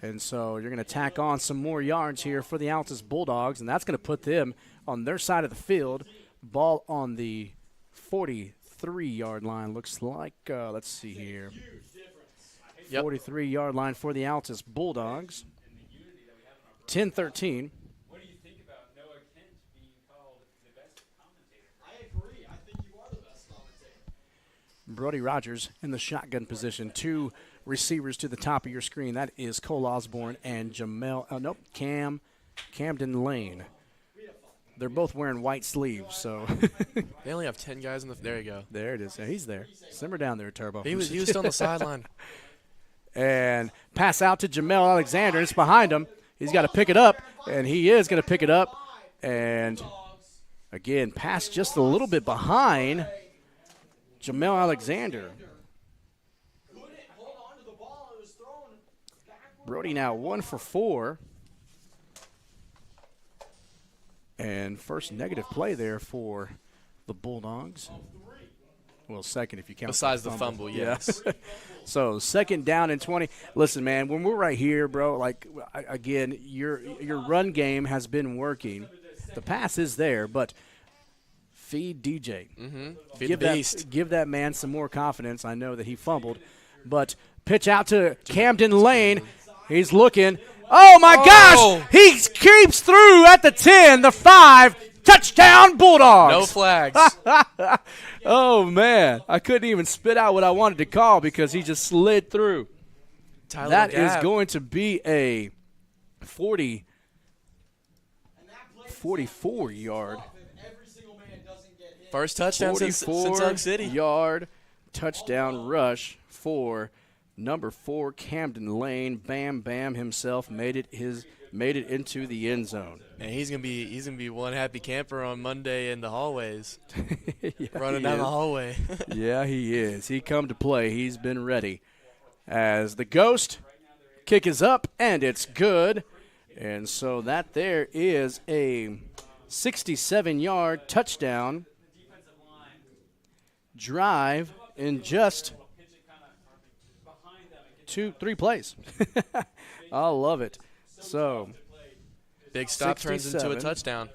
And so you're going to tack on some more yards here for the Altus Bulldogs, and that's going to put them on their side of the field. Ball on the 43-yard line, looks like. Let's see here. 43-yard line for the Altus Bulldogs. 10-13. What do you think about Noah Kent being called the best commentator? I agree. I think you are the best commentator. Brody Rogers in the shotgun position. 2 receivers to the top of your screen. That is Cole Osborne and Camden Lane. They're both wearing white sleeves, so. They only have 10 guys in the. There you go. There it is. Yeah, he's there. Simmer down there, Turbo. He was still on the sideline. And pass out to Jamel Alexander. It's behind him. He's got to pick it up, and he is going to pick it up. And, again, pass just a little bit behind Jamel Alexander. Brody now 1 for 4. And first negative play there for the Bulldogs. Well, second if you count. Besides the fumble, yes. Yeah. So 2nd down and 20. Listen, man, when we're right here, bro, again, your run game has been working. The pass is there, but feed DJ. Mm-hmm. Feed the beast. Give that man some more confidence. I know that he fumbled, but pitch out to Camden Lane. He's looking. Oh, my gosh! He creeps through at the 10, the 5. Touchdown, Bulldogs! No flags. Oh, man. I couldn't even spit out what I wanted to call because he just slid through. That is going to be a 44-yard. First touchdown since Elk City. 44-yard touchdown rush for Number 4, Camden Lane. Bam Bam himself made it into the end zone. And he's gonna be one happy camper on Monday in the hallways, Yeah, running down the hallway. Yeah, he is. He come to play. He's been ready. As the Ghost kick is up, and it's good. And so that there is a 67-yard touchdown drive in just 2-3 plays. I love it. So big stop turns into a touchdown.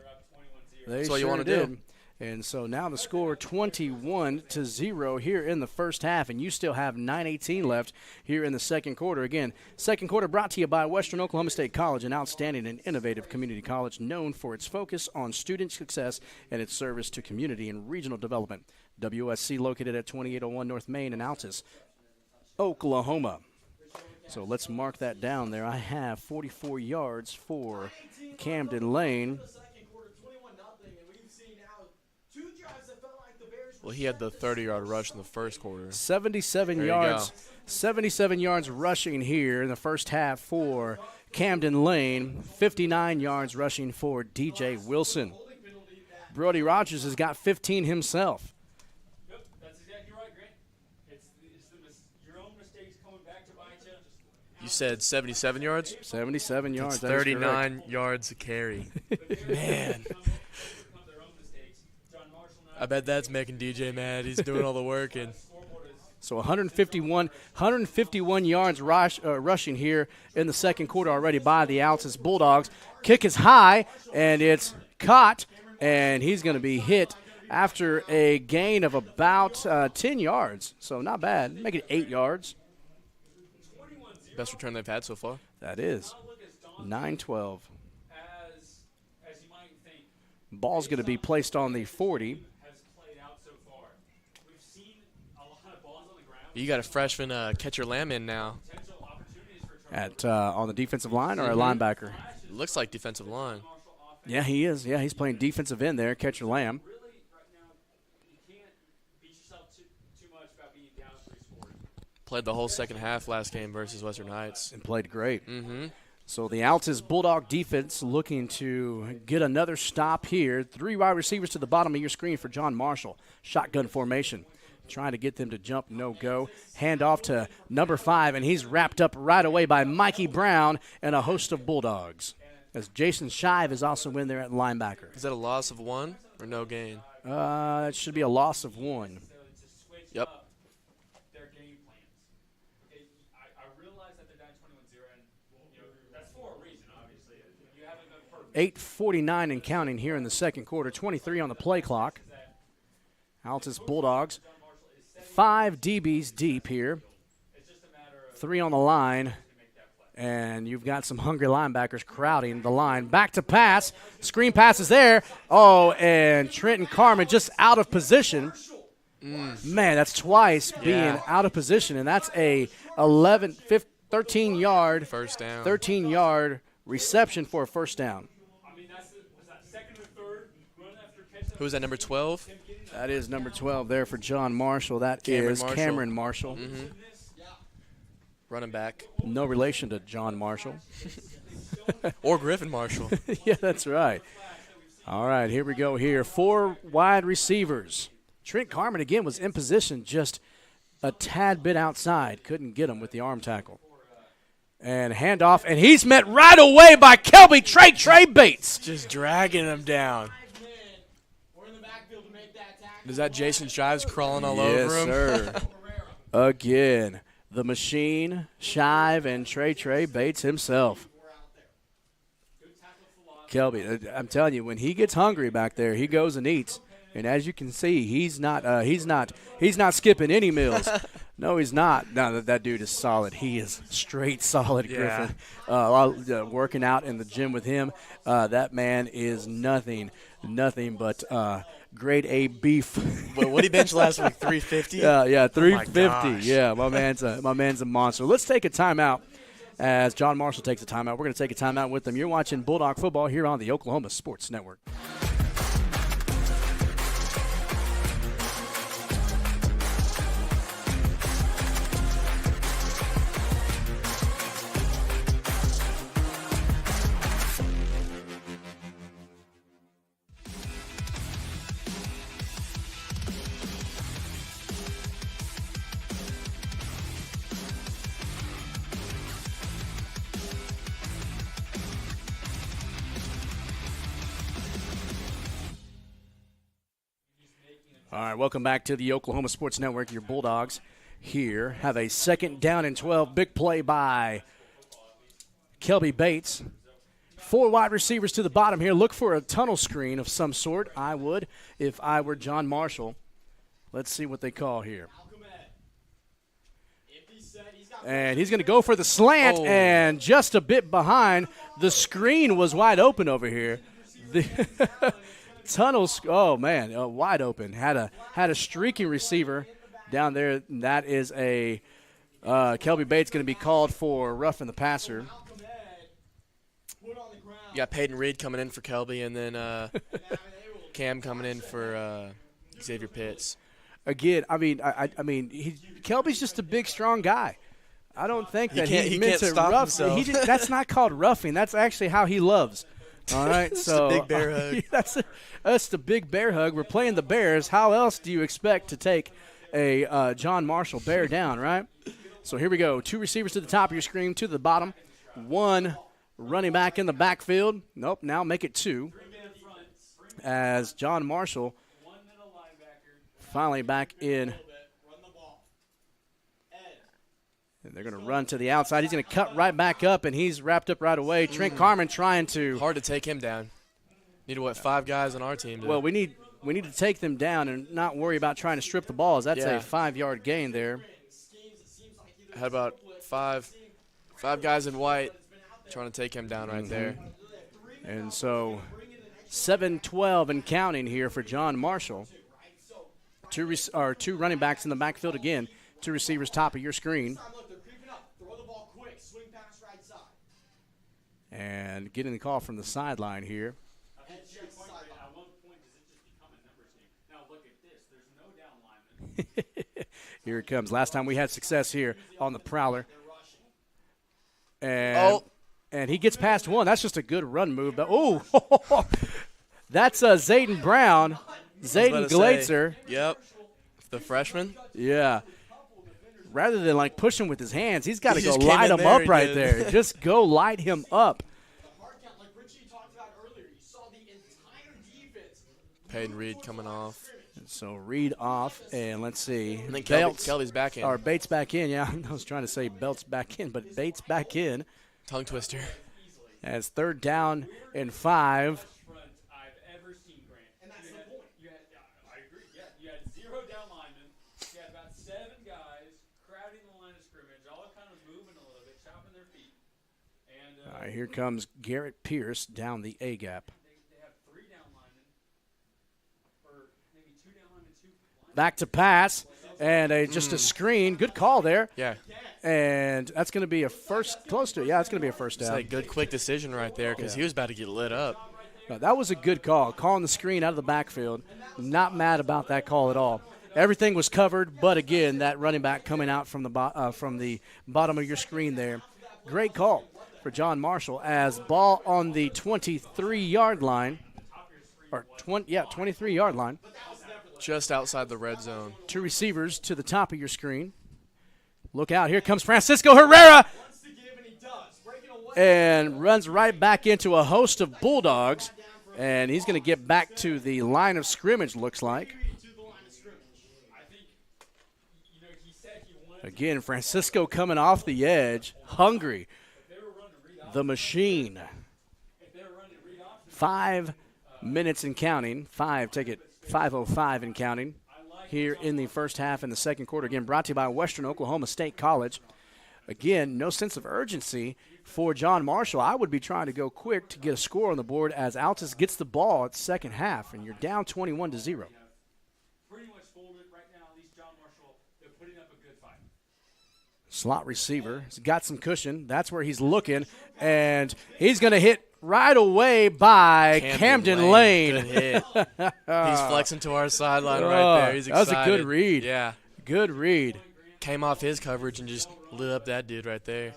That's what you want to do. And so now the score 21-0 here in the first half, and you still have 9:18 left here in the second quarter. Again, second quarter brought to you by Western Oklahoma State College, an outstanding and innovative community college known for its focus on student success and its service to community and regional development. WSC located at 2801 North Main in Altus, Oklahoma. So let's mark that down there. I have 44 yards for Camden Lane. Well, he had the 30-yard rush in the first quarter. 77 yards. 77 yards rushing here in the first half for Camden Lane. 59 yards rushing for DJ Wilson. Brody Rogers has got 15 himself. Yep, that's exactly right, Grant. It's your own mistakes coming back to bite you. You said 77 yards? 77 yards. That's 39 yards a carry. Man. I bet that's making DJ mad. He's doing all the work. And so 151 yards rushing here in the second quarter already by the Altus Bulldogs. Kick is high, and it's caught, and he's going to be hit after a gain of about 10 yards. So not bad. Make it 8 yards. Best return they've had so far. That is 9-12. Ball's going to be placed on the 40. You got a freshman catcher lamb in now. At on the defensive line or a linebacker? Looks like defensive line. Yeah, he is. Yeah, he's playing defensive end there, catcher lamb. Played the whole second half last game versus Western Heights. And played great. Mm-hmm. So the Altus Bulldog defense looking to get another stop here. 3 wide receivers to the bottom of your screen for John Marshall. Shotgun formation. Trying to get them to jump, no go. Hand off to number 5, and he's wrapped up right away by Mikey Brown and a host of Bulldogs. As Jason Shive is also in there at linebacker. Is that a loss of 1 or no gain? It should be a loss of 1. Yep. 8:49 and counting here in the second quarter. 23 on the play clock. Altus Bulldogs, 5 DBs deep here, 3 on the line, and you've got some hungry linebackers crowding the line. Back to pass, screen pass is there. Oh, and Trenton Carmen just out of position. Man, that's twice being out of position, and that's a 13-yard first down. 13-yard reception for a first down. Who's that, number 12? That is number 12 there for John Marshall. Cameron Marshall. Mm-hmm. Running back. No relation to John Marshall. Or Griffin Marshall. Yeah, that's right. All right, here we go here. 4 wide receivers. Trent Carmen, again, was in position just a tad bit outside. Couldn't get him with the arm tackle. And handoff, and he's met right away by Kelby Trey Bates. Just dragging him down. Is that Jason Shives crawling all over him? Yes, sir. Again, the machine, Shive, and Trey Bates himself. Kelby, I'm telling you, when he gets hungry back there, he goes and eats. And as you can see, he's not skipping any meals. No, he's not. No, that dude is solid. He is straight solid, Griffin. Working out in the gym with him, that man is nothing but grade A beef. What did he bench last week? 350. Yeah, 350. Oh yeah, my man's a monster. Let's take a timeout. As John Marshall takes a timeout, we're going to take a timeout with them. You're watching Bulldog football here on the Oklahoma Sports Network. All right, welcome back to the Oklahoma Sports Network. Your Bulldogs here have a 2nd down and 12. Big play by Kelby Bates. 4 wide receivers to the bottom here. Look for a tunnel screen of some sort. I would if I were John Marshall. Let's see what they call here. And he's going to go for the slant, and just a bit behind. The screen was wide open over here. The tunnels, wide open. Had a streaking receiver down there. That is a Kelby Bates going to be called for roughing the passer. You got Peyton Reed coming in for Kelby, and then Cam coming in for Xavier Pitts. Again, I mean, Kelby's just a big, strong guy. I don't think that he meant to rough. That's not called roughing. That's actually how he loves. All right, so big bear hug. That's the big bear hug. We're playing the Bears. How else do you expect to take a John Marshall bear down, right? So here we go. 2 receivers to the top of your screen, 2 to the bottom. 1 running back in the backfield. Nope, now make it 2. As John Marshall finally back in. And they're going to run to the outside. He's going to cut right back up, and he's wrapped up right away. Trent Carmen trying to. Hard to take him down. Need 5 guys on our team. Well, we need to take them down and not worry about trying to strip the balls. That's a 5-yard gain there. Had about five guys in white trying to take him down right there. And so 7-12 and counting here for John Marshall. 2 running backs in the backfield again. 2 receivers top of your screen. And getting the call from the sideline here. Here it comes. Last time we had success here on the Prowler. And he gets past 1. That's just a good run move. But that's Zayden Brown. Zayden Glazer. Yep. The freshman. Yeah. Rather than push him with his hands, he's got to go light him up right there. Just go light him up. Peyton Reed coming off. So Reed off, and let's see. And then Kelby's back in. Or Bates back in, yeah. I was trying to say Belts back in, but Bates back in. Tongue twister. As 3rd down and 5. All right, here comes Garrett Pierce down the A-gap. Back to pass, and just a screen. Good call there. Yeah. And that's going to be a first, close to it. Yeah, it's going to be a first down. It's a good, quick decision right there because he was about to get lit up. No, that was a good call. Calling the screen out of the backfield. Not mad about that call at all. Everything was covered, but, again, that running back coming out from the bottom of your screen there. Great call for John Marshall as ball on the 23-yard line. Or 23-yard line. Just outside the red zone. 2 receivers to the top of your screen. Look out. Here comes Francisco Herrera. And runs right back into a host of Bulldogs. And he's going to get back to the line of scrimmage, looks like. Again, Francisco coming off the edge. Hungry. The machine. 5 minutes and counting. 5:05 and counting here in the first half in the second quarter. Again, brought to you by Western Oklahoma State College. Again, no sense of urgency for John Marshall. I would be trying to go quick to get a score on the board as Altus gets the ball at second half, and you're down 21-0. Slot receiver. He's got some cushion. That's where he's looking, and he's going to hit right away by Camden Lane. Good hit. He's flexing to our sideline right there. He's excited. That was a good read. Yeah. Good read. Came off his coverage and just lit up that dude right there.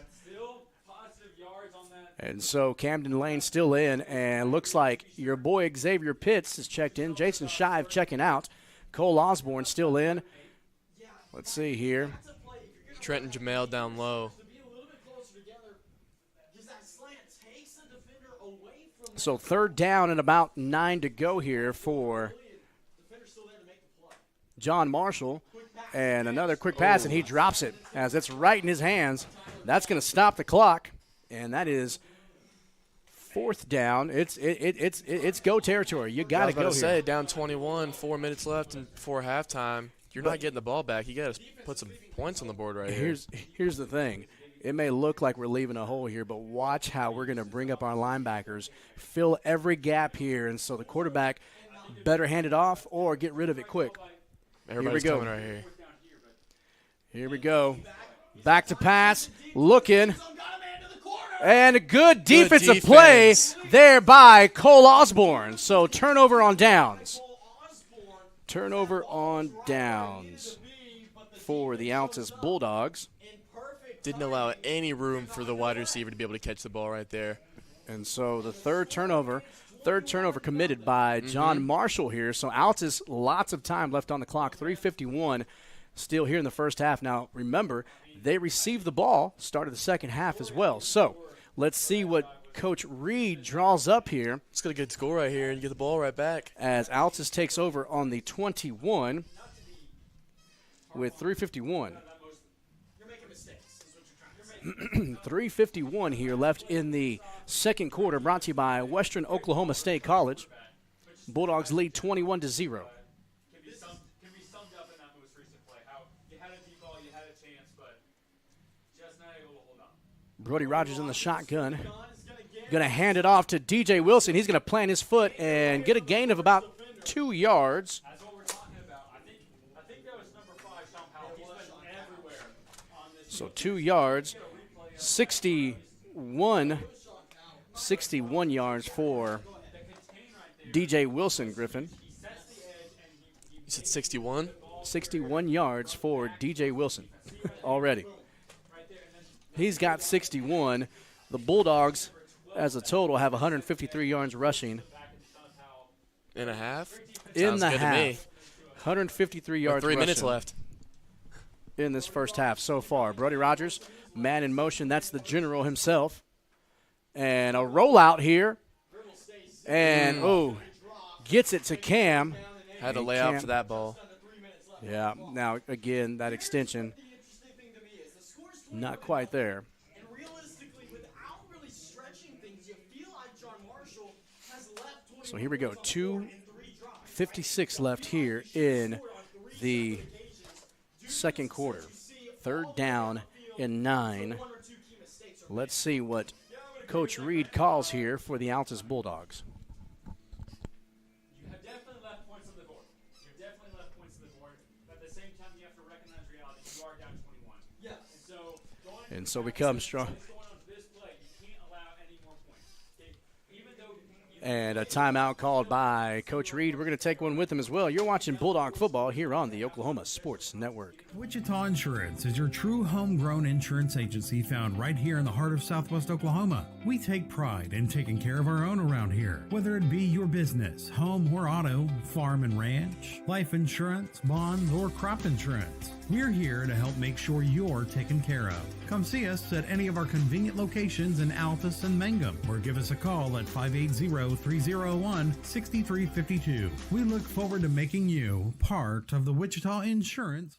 And so Camden Lane still in, and looks like your boy Xavier Pitts has checked in. Jason Shive checking out. Cole Osborne still in. Let's see here. Trenton Jamel down low. So 3rd down and about 9 to go here for John Marshall. And another quick pass, and he drops it as it's right in his hands. That's going to stop the clock, and that is fourth down. It's go territory. You got to go here. I was about to say, down 21, 4 minutes left and before halftime. You're not getting the ball back. You got to put some points on the board right here. Here's the thing. It may look like we're leaving a hole here, but watch how we're going to bring up our linebackers, fill every gap here, and so the quarterback better hand it off or get rid of it quick. Everybody's here we go. coming right here. Here we go. Back to pass, looking. And a good defensive play there by Cole Osborne. So turnover on downs. Turnover on downs for the Altus Bulldogs. Didn't allow any room for the wide receiver to be able to catch the ball right there. And so the third turnover committed by John Marshall here. So Altus, lots of time left on the clock, 3:51 still here in the first half. Now, remember, they received the ball, started the second half as well. So let's see what Coach Reed draws up here. It's got a good score right here and get the ball right back. As Altus takes over on the 21 with 3:51. 3:51 here left in the second quarter, brought to you by Western Oklahoma State College. Bulldogs lead 21-0. Can be summed up in that most recent play. How you had a deep ball, you had a chance, but just not able to hold on. Brody Rogers in the shotgun. Going to hand it off to DJ Wilson. He's going to plant his foot and get a gain of about 2 yards. That's what we're talking about. I think that was number 5, Sean Powell. He's been everywhere on this. So 2 yards. 61 yards for DJ Wilson, Griffin. You said 61? 61 yards for DJ Wilson already. He's got 61. The Bulldogs, as a total, have 153 yards rushing. In a half? In Sounds the good half. to me. 153 yards 3 minutes rushing left in this first half so far. Brody Rogers, man in motion. That's the general himself. And a rollout here. And, gets it to Cam. Had to lay out for that ball. Yeah, now, again, that extension, not quite there. So here we go, 2:56 left here in the second quarter. Third down and 9. Let's see what Coach Reed calls here for the Altus Bulldogs. You have definitely left points on the board. But at the same time, you have to recognize reality. You are down 21. Yes. And so we come strong. And a timeout called by Coach Reed. We're going to take one with him as well. You're watching Bulldog football here on the Oklahoma Sports Network. Wichita Insurance is your true homegrown insurance agency found right here in the heart of Southwest Oklahoma. We take pride in taking care of our own around here, whether it be your business, home or auto, farm and ranch, life insurance, bonds, or crop insurance. We're here to help make sure you're taken care of. Come see us at any of our convenient locations in Altus and Mangum, or give us a call at 580-301-6352. We look forward to making you part of the Wichita Insurance.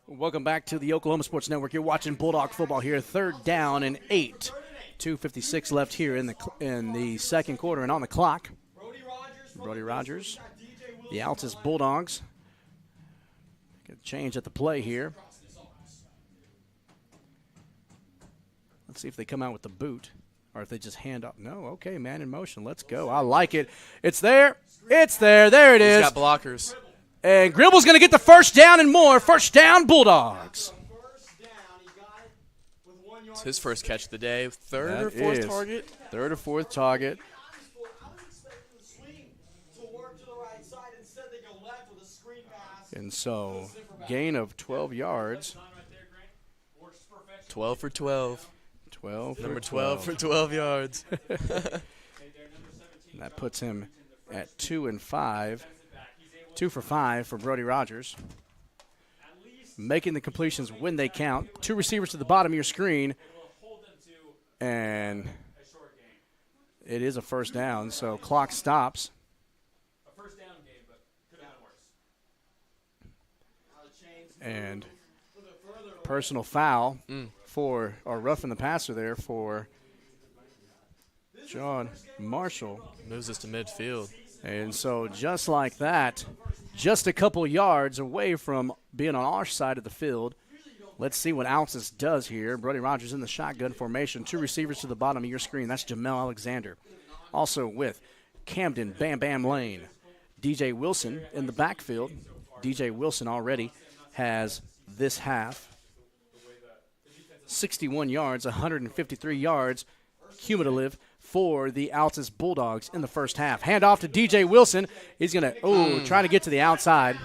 Welcome back to the Oklahoma Sports Network. You're watching Bulldog football here. Third down and 8. 2:56 left here in the second quarter and on the clock. Brody Rogers, the Altus Bulldogs. Get a change at the play here. Let's see if they come out with the boot or if they just hand up. No, okay, man in motion. Let's go. I like it. It's there. It's there. There it is. He's got blockers. And Gribble's going to get the first down and more. First down, Bulldogs. It's his first catch of the day. Third or fourth target? Third or fourth target. And so, gain of 12 yards. 12 for 12. 12 Number for 12 for 12 yards. And that puts him at 2 and 5. 2 for 5 for Brody Rogers. Making the completions when they count. 2 receivers to the bottom of your screen. And it is a first down, so clock stops. And personal foul for, or roughing the passer there for John Marshall. Moves us to midfield. And so just like that, just a couple yards away from being on our side of the field. Let's see what Altus does here. Brody Rogers in the shotgun formation. 2 receivers to the bottom of your screen. That's Jamel Alexander. Also with Camden Bam Bam Lane. DJ Wilson in the backfield. DJ Wilson already has this half 61 yards, 153 yards cumulative for the Altus Bulldogs in the first half. Hand off to DJ Wilson. He's going to, trying to get to the outside.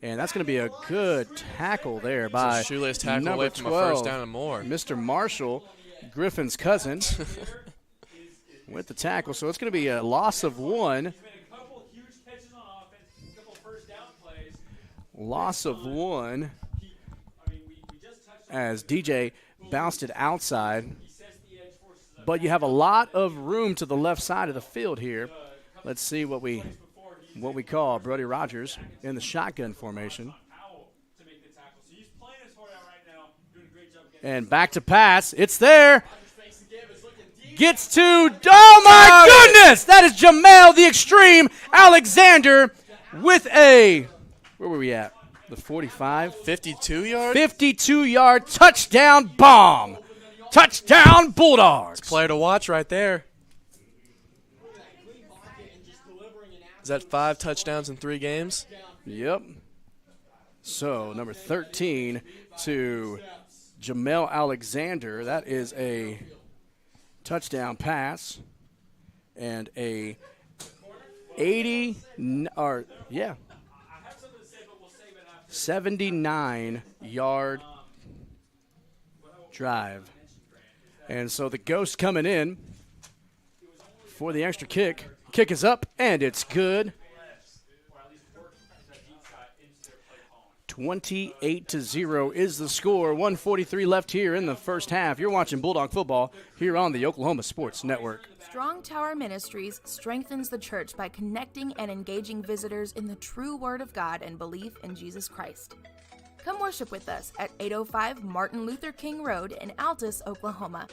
And that's going to be a good tackle there by shoelace tackle number away from 12, a first down and more. Mr. Marshall, Griffin's cousin, with the tackle. So it's going to be a loss of 1. Loss of 1 as DJ bounced it outside. But you have a lot of room to the left side of the field here. Let's see what we call Brody Rogers in the shotgun formation. And back to pass. It's there. Gets to, oh my goodness! That is Jamel the Extreme Alexander with a, where were we at? The 45? 52 yards? 52-yard touchdown bomb. Touchdown Bulldogs. It's a player to watch right there. Is that 5 touchdowns in 3 games? Yep. So, number 13 to Jamel Alexander. That is a touchdown pass. And a 79-yard drive. And so the Ghost coming in for the extra kick. Kick is up, and it's good. 28-0 is the score. 1:43 left here in the first half. You're watching Bulldog football here on the Oklahoma Sports Network. Strong Tower Ministries strengthens the church by connecting and engaging visitors in the true Word of God and belief in Jesus Christ. Come worship with us at 805 Martin Luther King Road in Altus, Oklahoma.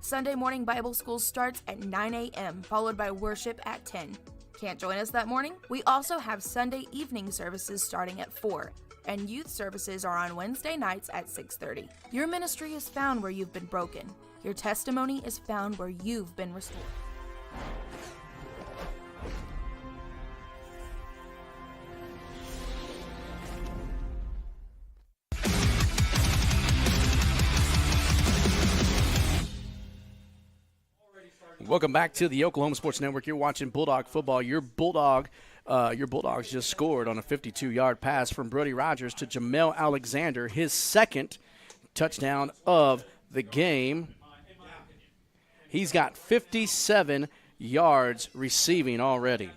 Sunday morning Bible school starts at 9 a.m., followed by worship at 10. Can't join us that morning? We also have Sunday evening services starting at 4, and youth services are on Wednesday nights at 6:30. Your ministry is found where you've been broken. Your testimony is found where you've been restored. Welcome back to the Oklahoma Sports Network. You're watching Bulldog football. Your Bulldogs just scored on a 52-yard pass from Brody Rogers to Jamel Alexander, his second touchdown of the game. He's got 57 yards receiving already.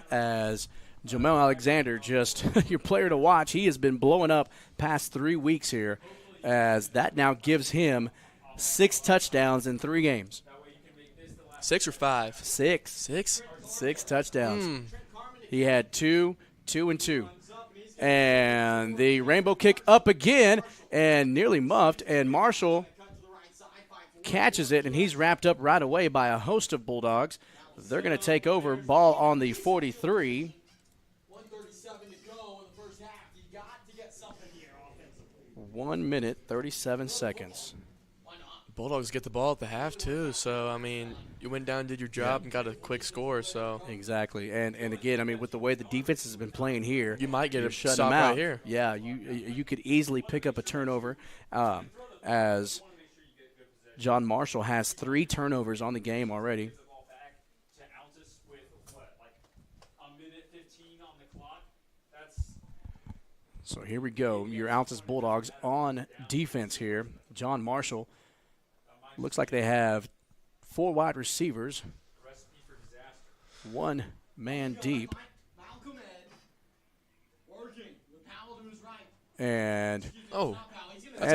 As Jamel Alexander, just your player to watch. He has been blowing up past 3 weeks here, as that now gives him 6 touchdowns in 3 games. 6 or 5? 6. 6 touchdowns. He had 2, 2, and 2. And the rainbow kick up again and nearly muffed, and Marshall catches it, and he's wrapped up right away by a host of Bulldogs. They're going to take over, ball on the 43. 1 minute, 37 seconds. Bulldogs get the ball at the half, too. So, I mean, you went down, did your job, and got a quick score. So exactly. And again, I mean, with the way the defense has been playing here, you might get a stop right here. Yeah, you could easily pick up a turnover. as John Marshall has 3 turnovers on the game already. So here we go. Your Altus Bulldogs on defense here. John Marshall. Looks like they have 4 wide receivers. 1 man deep. And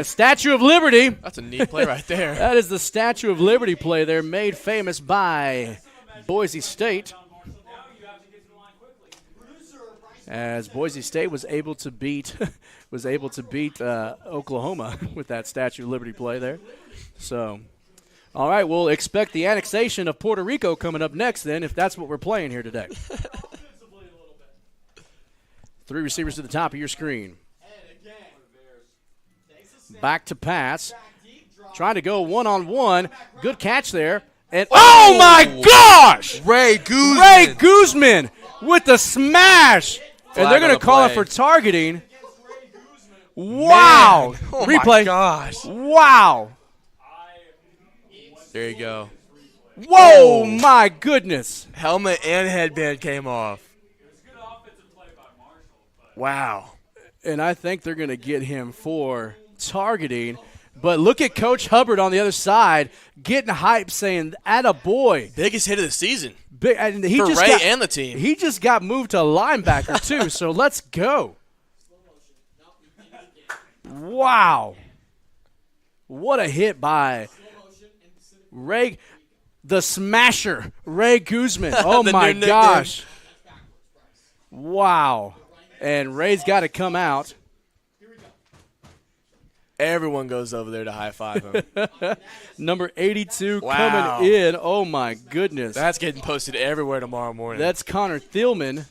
Statue of Liberty. That's a neat play right there. That is the Statue of Liberty play there, made famous by Boise State. As Boise State was able to beat Oklahoma with that Statue of Liberty play there. So, all right, we'll expect the annexation of Puerto Rico coming up next then, if that's what we're playing here today. 3 receivers to the top of your screen. Back to pass. Trying to go one-on-one. Good catch there. And oh my gosh! Ray Guzman with the smash. And they're going to call it for targeting. Wow. Oh Replay. My gosh. Wow. There you go. Whoa, my goodness. Helmet and headband came off. Wow. And I think they're going to get him for targeting. But look at Coach Hubbard on the other side getting hype, saying, attaboy. Biggest hit of the season. Big, and he for just Ray and the team. He just got moved to linebacker, too, so let's go. Wow. What a hit by Ray, the smasher, Ray Guzman. Oh, my gosh. Wow. And Ray's got to come out. Everyone goes over there to high-five him. Number 82 coming in. Oh, my goodness. That's getting posted everywhere tomorrow morning. That's Connor Thielman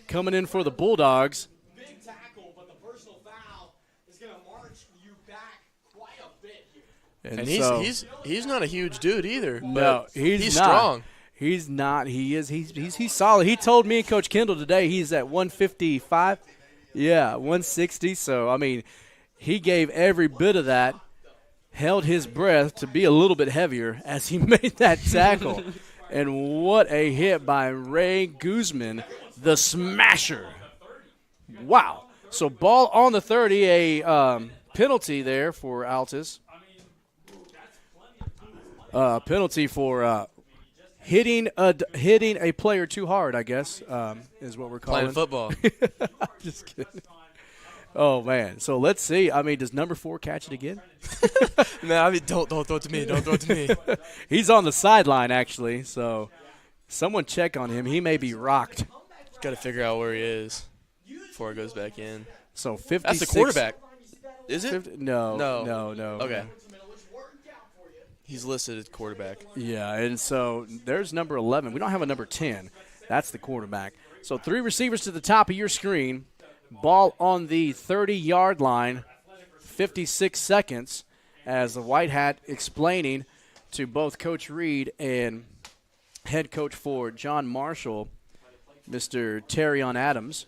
coming in for the Bulldogs. Big tackle, but the personal foul is going to march you back quite a bit here. And he's not a huge dude either. No, he's not. Strong. He's not. He is. He's solid. He told me and Coach Kendall today he's at 155. Yeah, 160. So, I mean, he gave every bit of that, held his breath to be a little bit heavier as he made that tackle. And what a hit by Ray Guzman, the smasher. Wow. So ball on the 30, a penalty there for Altus. Penalty for hitting a player too hard, I guess, is what we're calling. Playing football. Just kidding. Oh, man. So let's see. I mean, does number 4 catch it again? No, I mean, don't throw it to me. Don't throw it to me. He's on the sideline, actually. So someone check on him. He may be rocked. Got to figure out where he is before it goes back in. So 56. That's the quarterback. Is it? 50, no. Okay. He's listed as quarterback. Yeah, and so there's number 11. We don't have a number 10. That's the quarterback. So 3 receivers to the top of your screen. Ball on the 30-yard line, 56 seconds, as the White Hat explaining to both Coach Reed and head coach for John Marshall, Mr. Terrion Adams,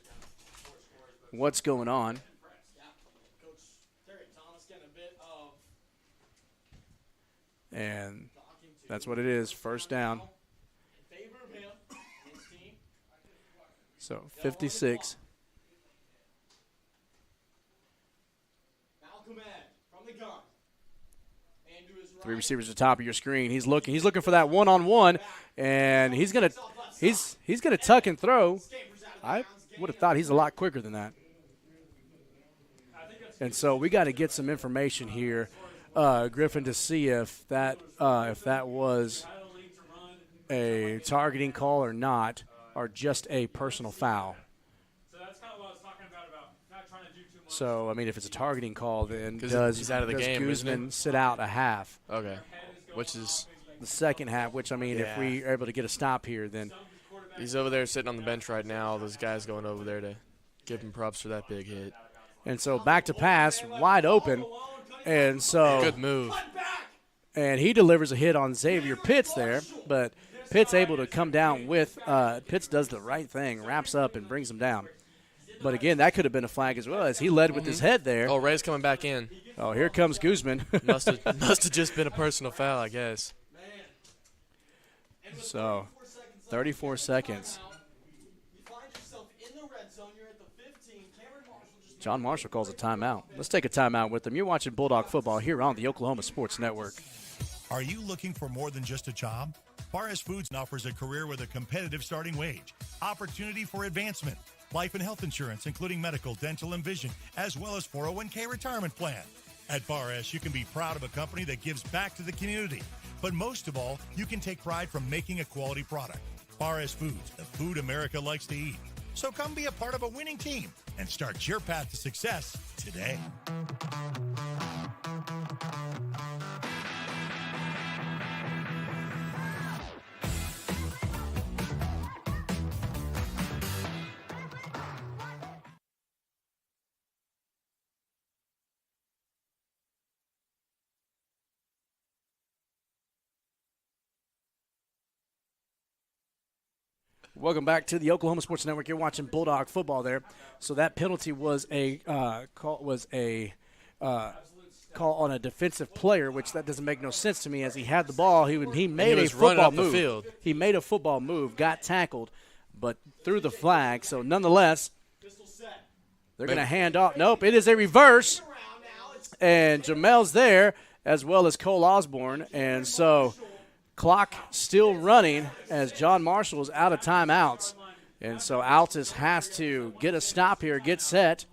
what's going on. And that's what it is, first down. So 56. Three receivers at the top of your screen. He's looking for that one-on-one, and he's gonna tuck and throw. I would have thought he's a lot quicker than that. And so we got to get some information here, Griffin, to see if that was a targeting call or not, or just a personal foul. So, I mean, if it's a targeting call, then does Guzman sit out a half? Okay. Which is the second half, which, I mean, if we are able to get a stop here, then. He's over there sitting on the bench right now. Those guys going over there to give him props for that big hit. And so back to pass, wide open. And so. Good move. And he delivers a hit on Xavier Pitts there, but Pitts able to come down with Pitts does the right thing, wraps up and brings him down. But, again, that could have been a flag as well as he led with his head there. Oh, Ray's coming back in. Oh, here comes Guzman. must have just been a personal foul, I guess. So, 34 seconds. John Marshall calls a timeout. Let's take a timeout with him. You're watching Bulldog football here on the Oklahoma Sports Network. Are you looking for more than just a job? Bar Foods offers a career with a competitive starting wage, opportunity for advancement, life and health insurance, including medical, dental, and vision, as well as 401k retirement plan. At Bar S, you can be proud of a company that gives back to the community. But most of all, you can take pride from making a quality product. Bar S Foods, the food America likes to eat. So come be a part of a winning team and start your path to success today. Welcome back to the Oklahoma Sports Network. You're watching Bulldog football there. So that penalty was a call on a defensive player, which that doesn't make no sense to me. As he had the ball, he made a football move. He made a football move, got tackled, but threw the flag. So nonetheless, they're going to hand off. Nope, it is a reverse, and Jamel's there as well as Cole Osborne, and so. Clock still running as John Marshall is out of timeouts. And so Altus has to get a stop here, get set.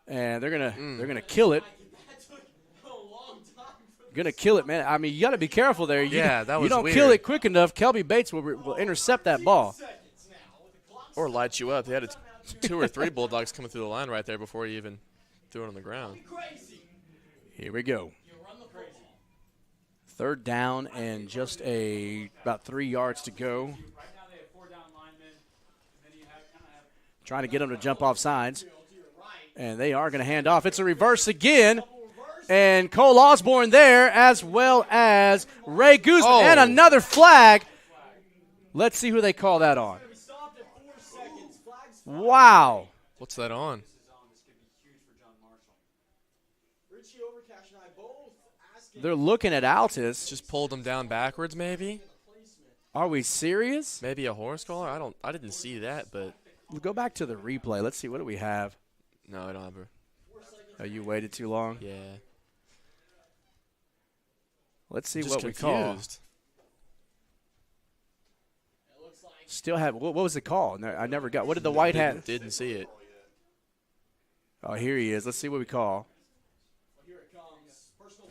And they're gonna kill it. Gonna kill it, man. I mean, you got to be careful there. That was You don't weird. kill it quick enough, Kelby Bates will intercept that ball. Or light you up. They had 2 or 3 Bulldogs coming through the line right there before he even threw it on the ground. Here we go. 3rd down and just about 3 yards to go. Trying to get them to jump off sides. And they are going to hand off. It's a reverse again. And Cole Osborne there, as well as Ray Guzman. And another flag. Let's see who they call that on. Wow. What's that on? They're looking at Altus. Just pulled him down backwards, maybe. Are we serious? Maybe a horse collar. I didn't see that, but we'll go back to the replay. Let's see. What do we have? No, I don't have her. Oh, you waited too long. Yeah. Let's see I'm what just we call. confused. Still have. What was the call? I never got. What did the white hat? Didn't see it. Oh, here he is. Let's see what we call.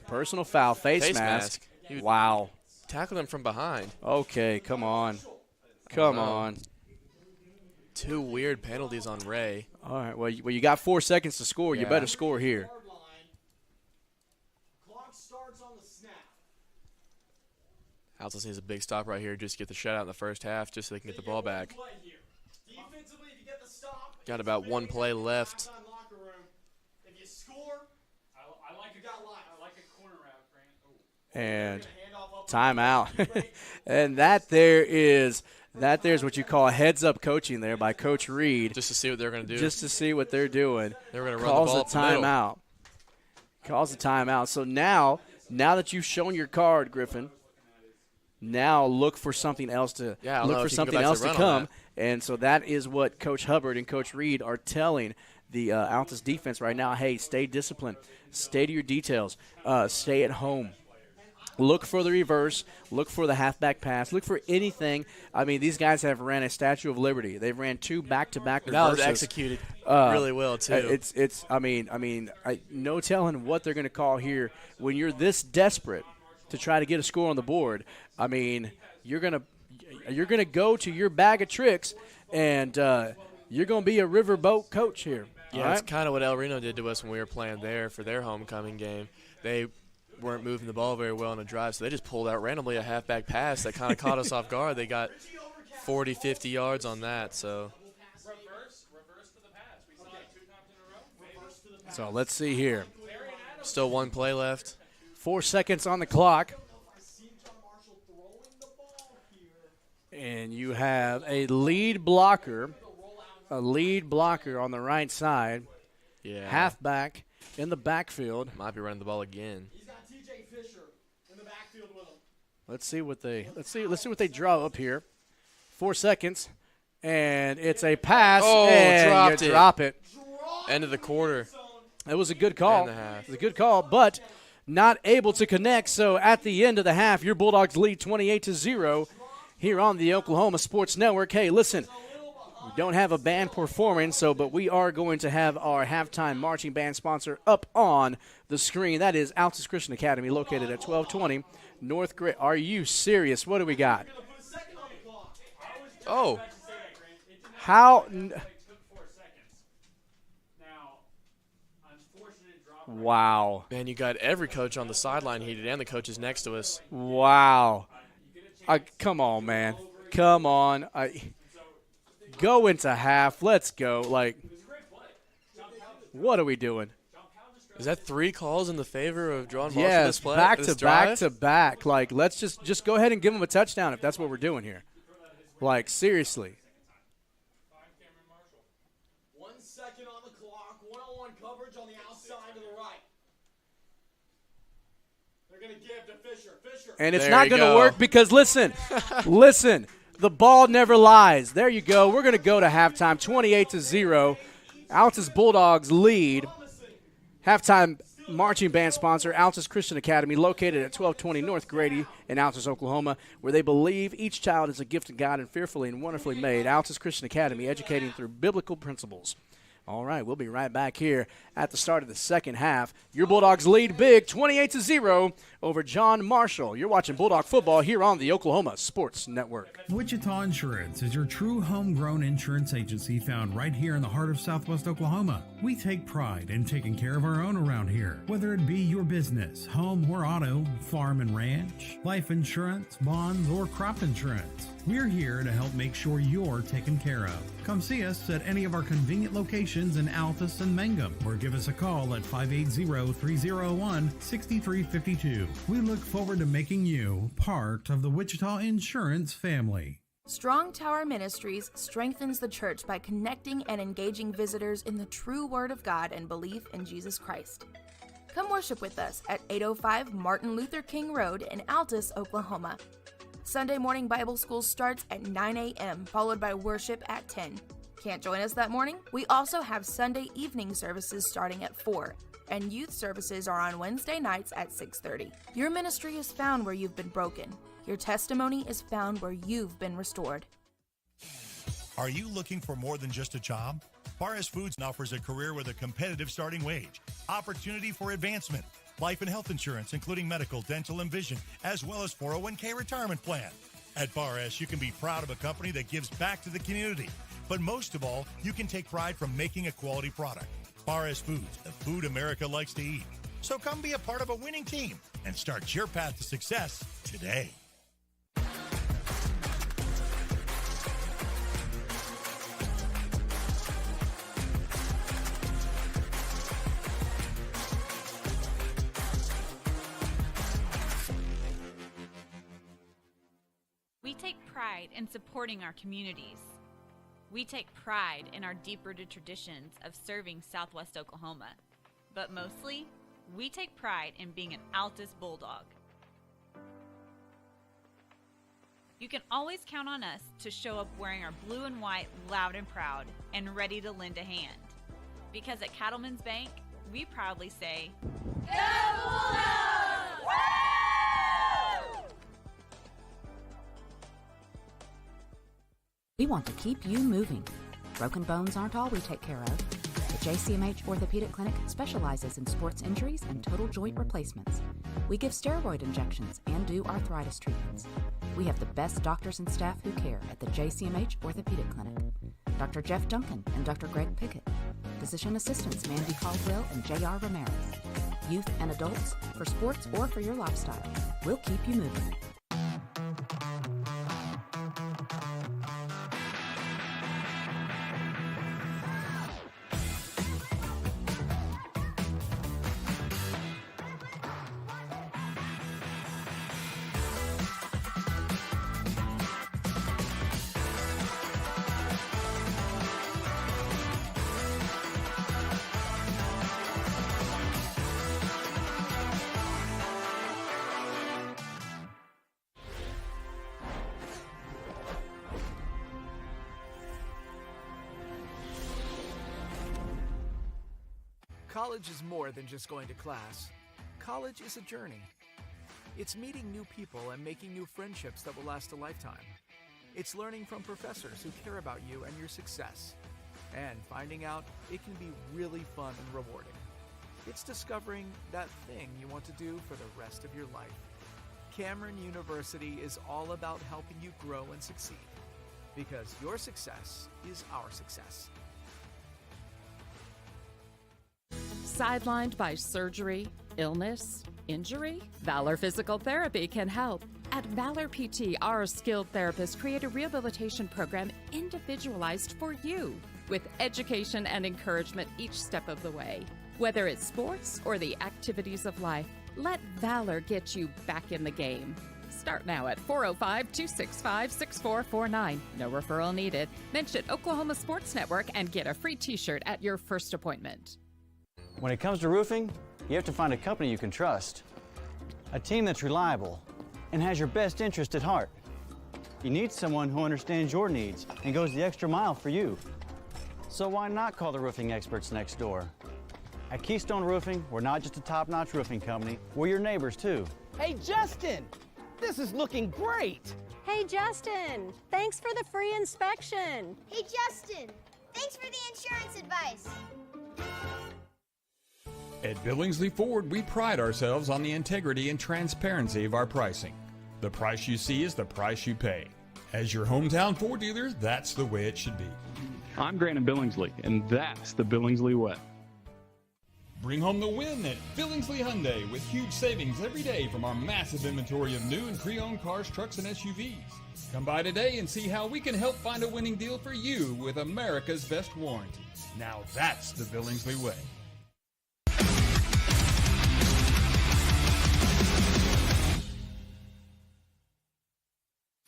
Personal foul, face mask. Wow. Tackled him from behind. Okay, come on. Come on. 2 weird penalties on Ray. All right, well, you got 4 seconds to score. You better score here. Altus needs a big stop right here just to get the shutout in the first half just so they can get the ball back. Got about 1 play left. And timeout. And there's what you call heads-up coaching there by Coach Reed. Just to see what they're going to do. Just to see what they're doing. They're going to run the ball up the middle. Calls a timeout. So now that you've shown your card, Griffin, now look for something else to come. And so that is what Coach Hubbard and Coach Reed are telling the Altus defense right now. Hey, stay disciplined. Stay to your details. Stay at home. Look for the reverse. Look for the halfback pass. Look for anything. I mean, these guys have ran a Statue of Liberty. They've ran 2 back-to-back reverses. That was executed really well too. No telling what they're going to call here when you're this desperate to try to get a score on the board. I mean, you're gonna go to your bag of tricks, and you're going to be a riverboat coach here. Yeah, that's kind of what El Reno did to us when we were playing there for their homecoming game. They weren't moving the ball very well on a drive, so they just pulled out randomly a halfback pass that kind of caught us off guard. They got 40, 50 yards on that. So let's see here. Still 1 play left. 4 seconds on the clock. And you have a lead blocker a lead blocker on the right side. Yeah. Halfback in the backfield. Might be running the ball again. He's got TJ Fisher in the backfield with him. Let's see what they draw up here. 4 seconds, and it's a pass. Oh, and drop it. End of the quarter. It was a good call. And a half. It was a good call, but not able to connect. So at the end of the half, your Bulldogs lead 28-0 here on the Oklahoma Sports Network. Hey, listen, we don't have a band performing, but we are going to have our halftime marching band sponsor up on the screen. That is Altus Christian Academy, located at 1220 North Gray. Are you serious? What do we got? Oh. How? Wow. Man, you got every coach on the sideline heated and the coaches next to us. Wow. Come on, man. Come on. Go into half. Let's go. What are we doing? Is that 3 calls in the favor of John Marshall? Yes, this play, back this to drive? back to back. Let's just go ahead and give him a touchdown if that's what we're doing here. Seriously. 1 second on the clock. One-on-one coverage on the outside to the right. They're going to give to Fisher. And it's not going to work because, listen, the ball never lies. There you go. We're going to go to halftime, 28-0. Altus Bulldogs lead. Halftime marching band sponsor, Altus Christian Academy, located at 1220 North Grady in Altus, Oklahoma, where they believe each child is a gift of God and fearfully and wonderfully made. Altus Christian Academy, educating through biblical principles. All right, we'll be right back here at the start of the second half. Your Bulldogs lead big, 28-0 over John Marshall. You're watching Bulldog football here on the Oklahoma Sports Network. Wichita Insurance is your true homegrown insurance agency found right here in the heart of Southwest Oklahoma. We take pride in taking care of our own around here, whether it be your business, home or auto, farm and ranch, life insurance, bonds, or crop insurance. We're here to help make sure you're taken care of. Come see us at any of our convenient locations in Altus and Mangum, or give us a call at 580-301-6352. We look forward to making you part of the Wichita Insurance family. Strong Tower Ministries strengthens the church by connecting and engaging visitors in the true Word of God and belief in Jesus Christ. Come worship with us at 805 Martin Luther King Road in Altus, Oklahoma. Sunday morning Bible school starts at 9 a.m., followed by worship at 10. Can't join us that morning? We also have Sunday evening services starting at 4, and youth services are on Wednesday nights at 6:30. Your ministry is found where you've been broken. Your testimony is found where you've been restored. Are you looking for more than just a job? Barres Foods offers a career with a competitive starting wage, opportunity for advancement, life and health insurance, including medical, dental, and vision, as well as 401k retirement plan. At Barres, you can be proud of a company that gives back to the community. But most of all, you can take pride from making a quality product. Barres Foods, the food America likes to eat. So come be a part of a winning team and start your path to success today. We take pride in supporting our communities. We take pride in our deep-rooted traditions of serving Southwest Oklahoma. But mostly, we take pride in being an Altus Bulldog. You can always count on us to show up wearing our blue and white loud and proud and ready to lend a hand. Because at Cattlemen's Bank, we proudly say, Go Bulldogs! Woo! We want to keep you moving. Broken bones aren't all we take care of. The JCMH Orthopedic Clinic specializes in sports injuries and total joint replacements. We give steroid injections and do arthritis treatments. We have the best doctors and staff who care at the JCMH Orthopedic Clinic. Dr. Jeff Duncan and Dr. Greg Pickett. Physician assistants Mandy Caldwell and J.R. Ramirez. Youth and adults, for sports or for your lifestyle. We'll keep you moving. College is more than just going to class. College is a journey. It's meeting new people and making new friendships that will last a lifetime. It's learning from professors who care about you and your success. And finding out it can be really fun and rewarding. It's discovering that thing you want to do for the rest of your life. Cameron University is all about helping you grow and succeed. Because your success is our success. Sidelined by surgery, illness, injury? Valor Physical Therapy can help. At Valor PT, our skilled therapists create a rehabilitation program individualized for you, with education and encouragement each step of the way. Whether it's sports or the activities of life, let Valor get you back in the game. Start now at 405-265-6449. No referral needed. Mention Oklahoma Sports Network and get a free t-shirt at your first appointment. When it comes to roofing, you have to find a company you can trust. A team that's reliable and has your best interest at heart. You need someone who understands your needs and goes the extra mile for you. So why not call the roofing experts next door? At Keystone Roofing, we're not just a top-notch roofing company, we're your neighbors too. Hey, Justin, this is looking great. Hey, Justin, thanks for the free inspection. Hey, Justin, thanks for the insurance advice. At Billingsley Ford, we pride ourselves on the integrity and transparency of our pricing. The price you see is the price you pay. As your hometown Ford dealer, that's the way it should be. I'm Grant Billingsley, and that's the Billingsley way. Bring home the win at Billingsley Hyundai with huge savings every day from our massive inventory of new and pre-owned cars, trucks, and SUVs. Come by today and see how we can help find a winning deal for you with America's best warranty. Now that's the Billingsley way.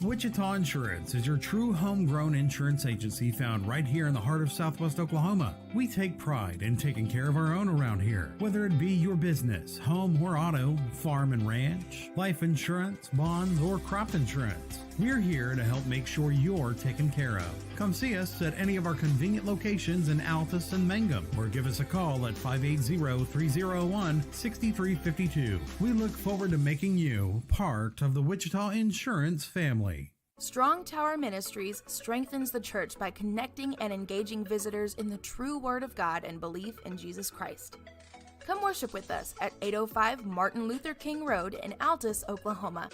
Wichita Insurance is your true homegrown insurance agency found right here in the heart of Southwest Oklahoma. We take pride in taking care of our own around here, whether it be your business, home or auto, farm and ranch, life insurance, bonds, or crop insurance. We're here to help make sure you're taken care of. Come see us at any of our convenient locations in Altus and Mangum, or give us a call at 580-301-6352. We look forward to making you part of the Wichita Insurance family. Strong Tower Ministries strengthens the church by connecting and engaging visitors in the true Word of God and belief in Jesus Christ. Come worship with us at 805 Martin Luther King Road in Altus, Oklahoma.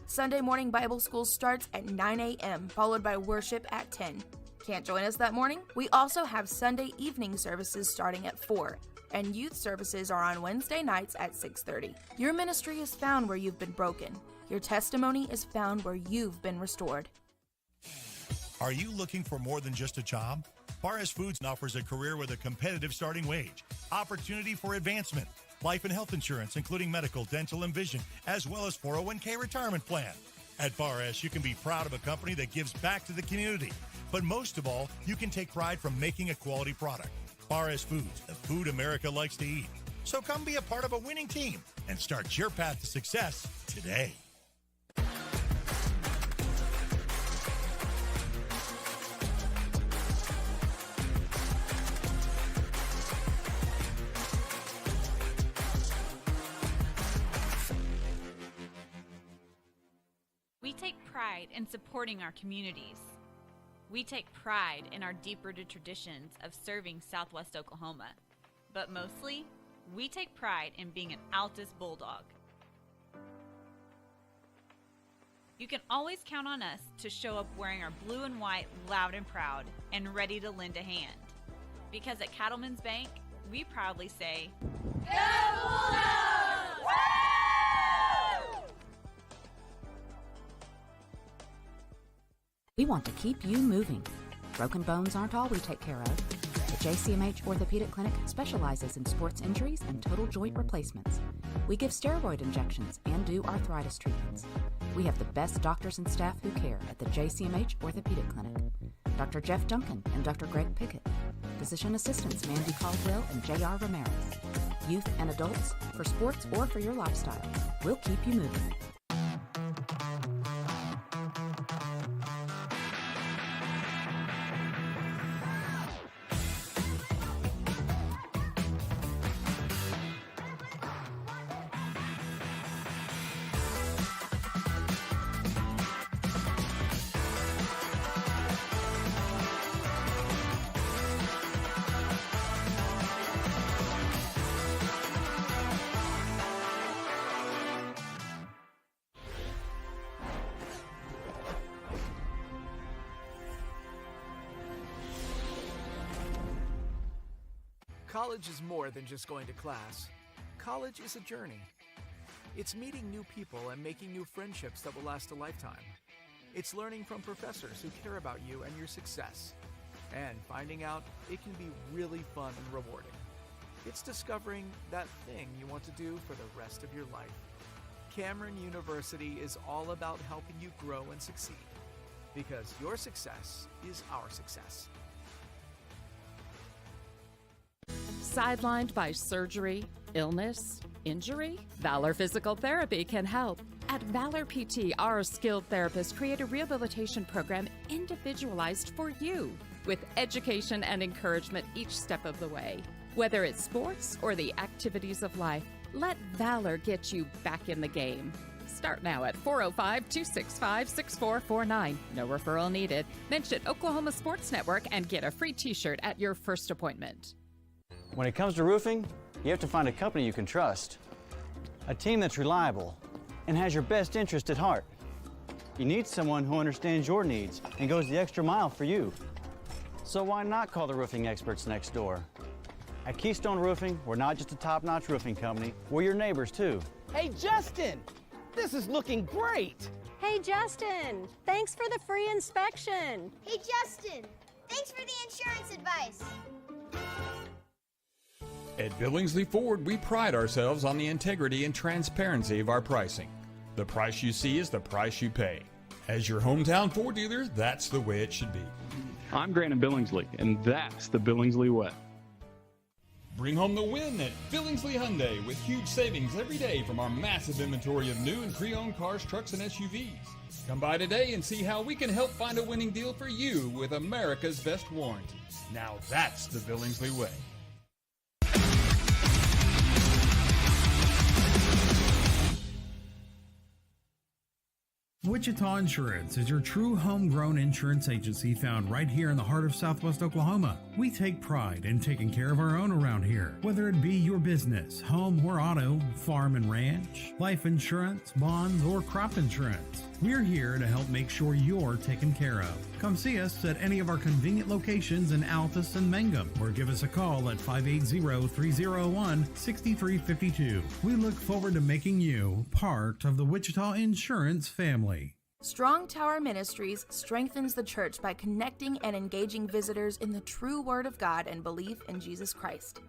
Sunday morning Bible school starts at 9 a.m., followed by worship at 10. Can't join us that morning? We also have Sunday evening services starting at 4, and youth services are on Wednesday nights at 6:30. Your ministry is found where you've been broken. Your testimony is found where you've been restored. Are you looking for more than just a job? Barres Foods offers a career with a competitive starting wage, opportunity for advancement, life and health insurance, including medical, dental, and vision, as well as 401k retirement plan. At Barres, you can be proud of a company that gives back to the community. But most of all, you can take pride from making a quality product. Barres Foods, the food America likes to eat. So come be a part of a winning team and start your path to success today. We take pride in supporting our communities. We take pride in our deep-rooted traditions of serving Southwest Oklahoma. But mostly, we take pride in being an Altus Bulldog. You can always count on us to show up wearing our blue and white loud and proud and ready to lend a hand. Because at Cattlemen's Bank, we proudly say, Go Bulldogs! Woo! We want to keep you moving. Broken bones aren't all we take care of. The JCMH Orthopedic Clinic specializes in sports injuries and total joint replacements. We give steroid injections and do arthritis treatments. We have the best doctors and staff who care at the JCMH Orthopedic Clinic. Dr. Jeff Duncan and Dr. Greg Pickett. Physician assistants Mandy Caldwell and J.R. Ramirez. Youth and adults, for sports or for your lifestyle. We'll keep you moving. College is more than just going to class. College is a journey. It's meeting new people and making new friendships that will last a lifetime. It's learning from professors who care about you and your success. And finding out it can be really fun and rewarding. It's discovering that thing you want to do for the rest of your life. Cameron University is all about helping you grow and succeed. Because your success is our success. Sidelined by surgery, illness, injury? Valor Physical Therapy can help. At Valor PT, our skilled therapists create a rehabilitation program individualized for you, with education and encouragement each step of the way. Whether it's sports or the activities of life, let Valor get you back in the game. Start now at 405-265-6449. No referral needed. Mention Oklahoma Sports Network and get a free t-shirt at your first appointment. When it comes to roofing, you have to find a company you can trust. A team that's reliable and has your best interest at heart. You need someone who understands your needs and goes the extra mile for you. So why not call the roofing experts next door? At Keystone Roofing, we're not just a top-notch roofing company, we're your neighbors too. Hey, Justin, this is looking great. Hey, Justin, thanks for the free inspection. Hey, Justin, thanks for the insurance advice. At Billingsley Ford, we pride ourselves on the integrity and transparency of our pricing. The price you see is the price you pay. As your hometown Ford dealer, that's the way it should be. I'm Grant Billingsley, and that's the Billingsley way. Bring home the win at Billingsley Hyundai with huge savings every day from our massive inventory of new and pre-owned cars, trucks, and SUVs. Come by today and see how we can help find a winning deal for you with America's best warranty. Now that's the Billingsley way. Wichita Insurance is your true homegrown insurance agency found right here in the heart of Southwest Oklahoma. We take pride in taking care of our own around here, whether it be your business, home or auto, farm and ranch, life insurance, bonds, or crop insurance. We're here to help make sure you're taken care of. Come see us at any of our convenient locations in Altus and Mangum, or give us a call at 580-301-6352. We look forward to making you part of the Wichita Insurance family. Strong Tower Ministries strengthens the church by connecting and engaging visitors in the true Word of God and belief in Jesus Christ.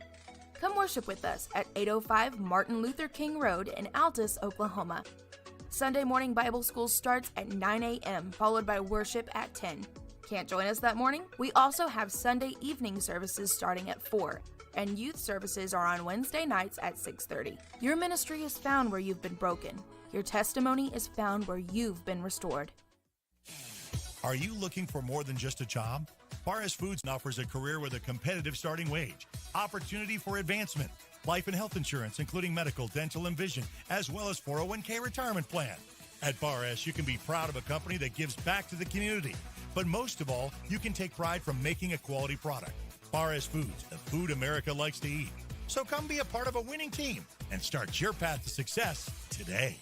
Come worship with us at 805 Martin Luther King Road in Altus, Oklahoma. Sunday morning Bible school starts at 9 a.m., followed by worship at 10. Can't join us that morning? We also have Sunday evening services starting at 4, and youth services are on Wednesday nights at 6:30. Your ministry is found where you've been broken. Your testimony is found where you've been restored. Are you looking for more than just a job? Bar S Foods offers a career with a competitive starting wage, opportunity for advancement, life and health insurance, including medical, dental, and vision, as well as 401k retirement plan. At Bar S, you can be proud of a company that gives back to the community. But most of all, you can take pride from making a quality product. Bar S Foods, the food America likes to eat. So come be a part of a winning team and start your path to success today.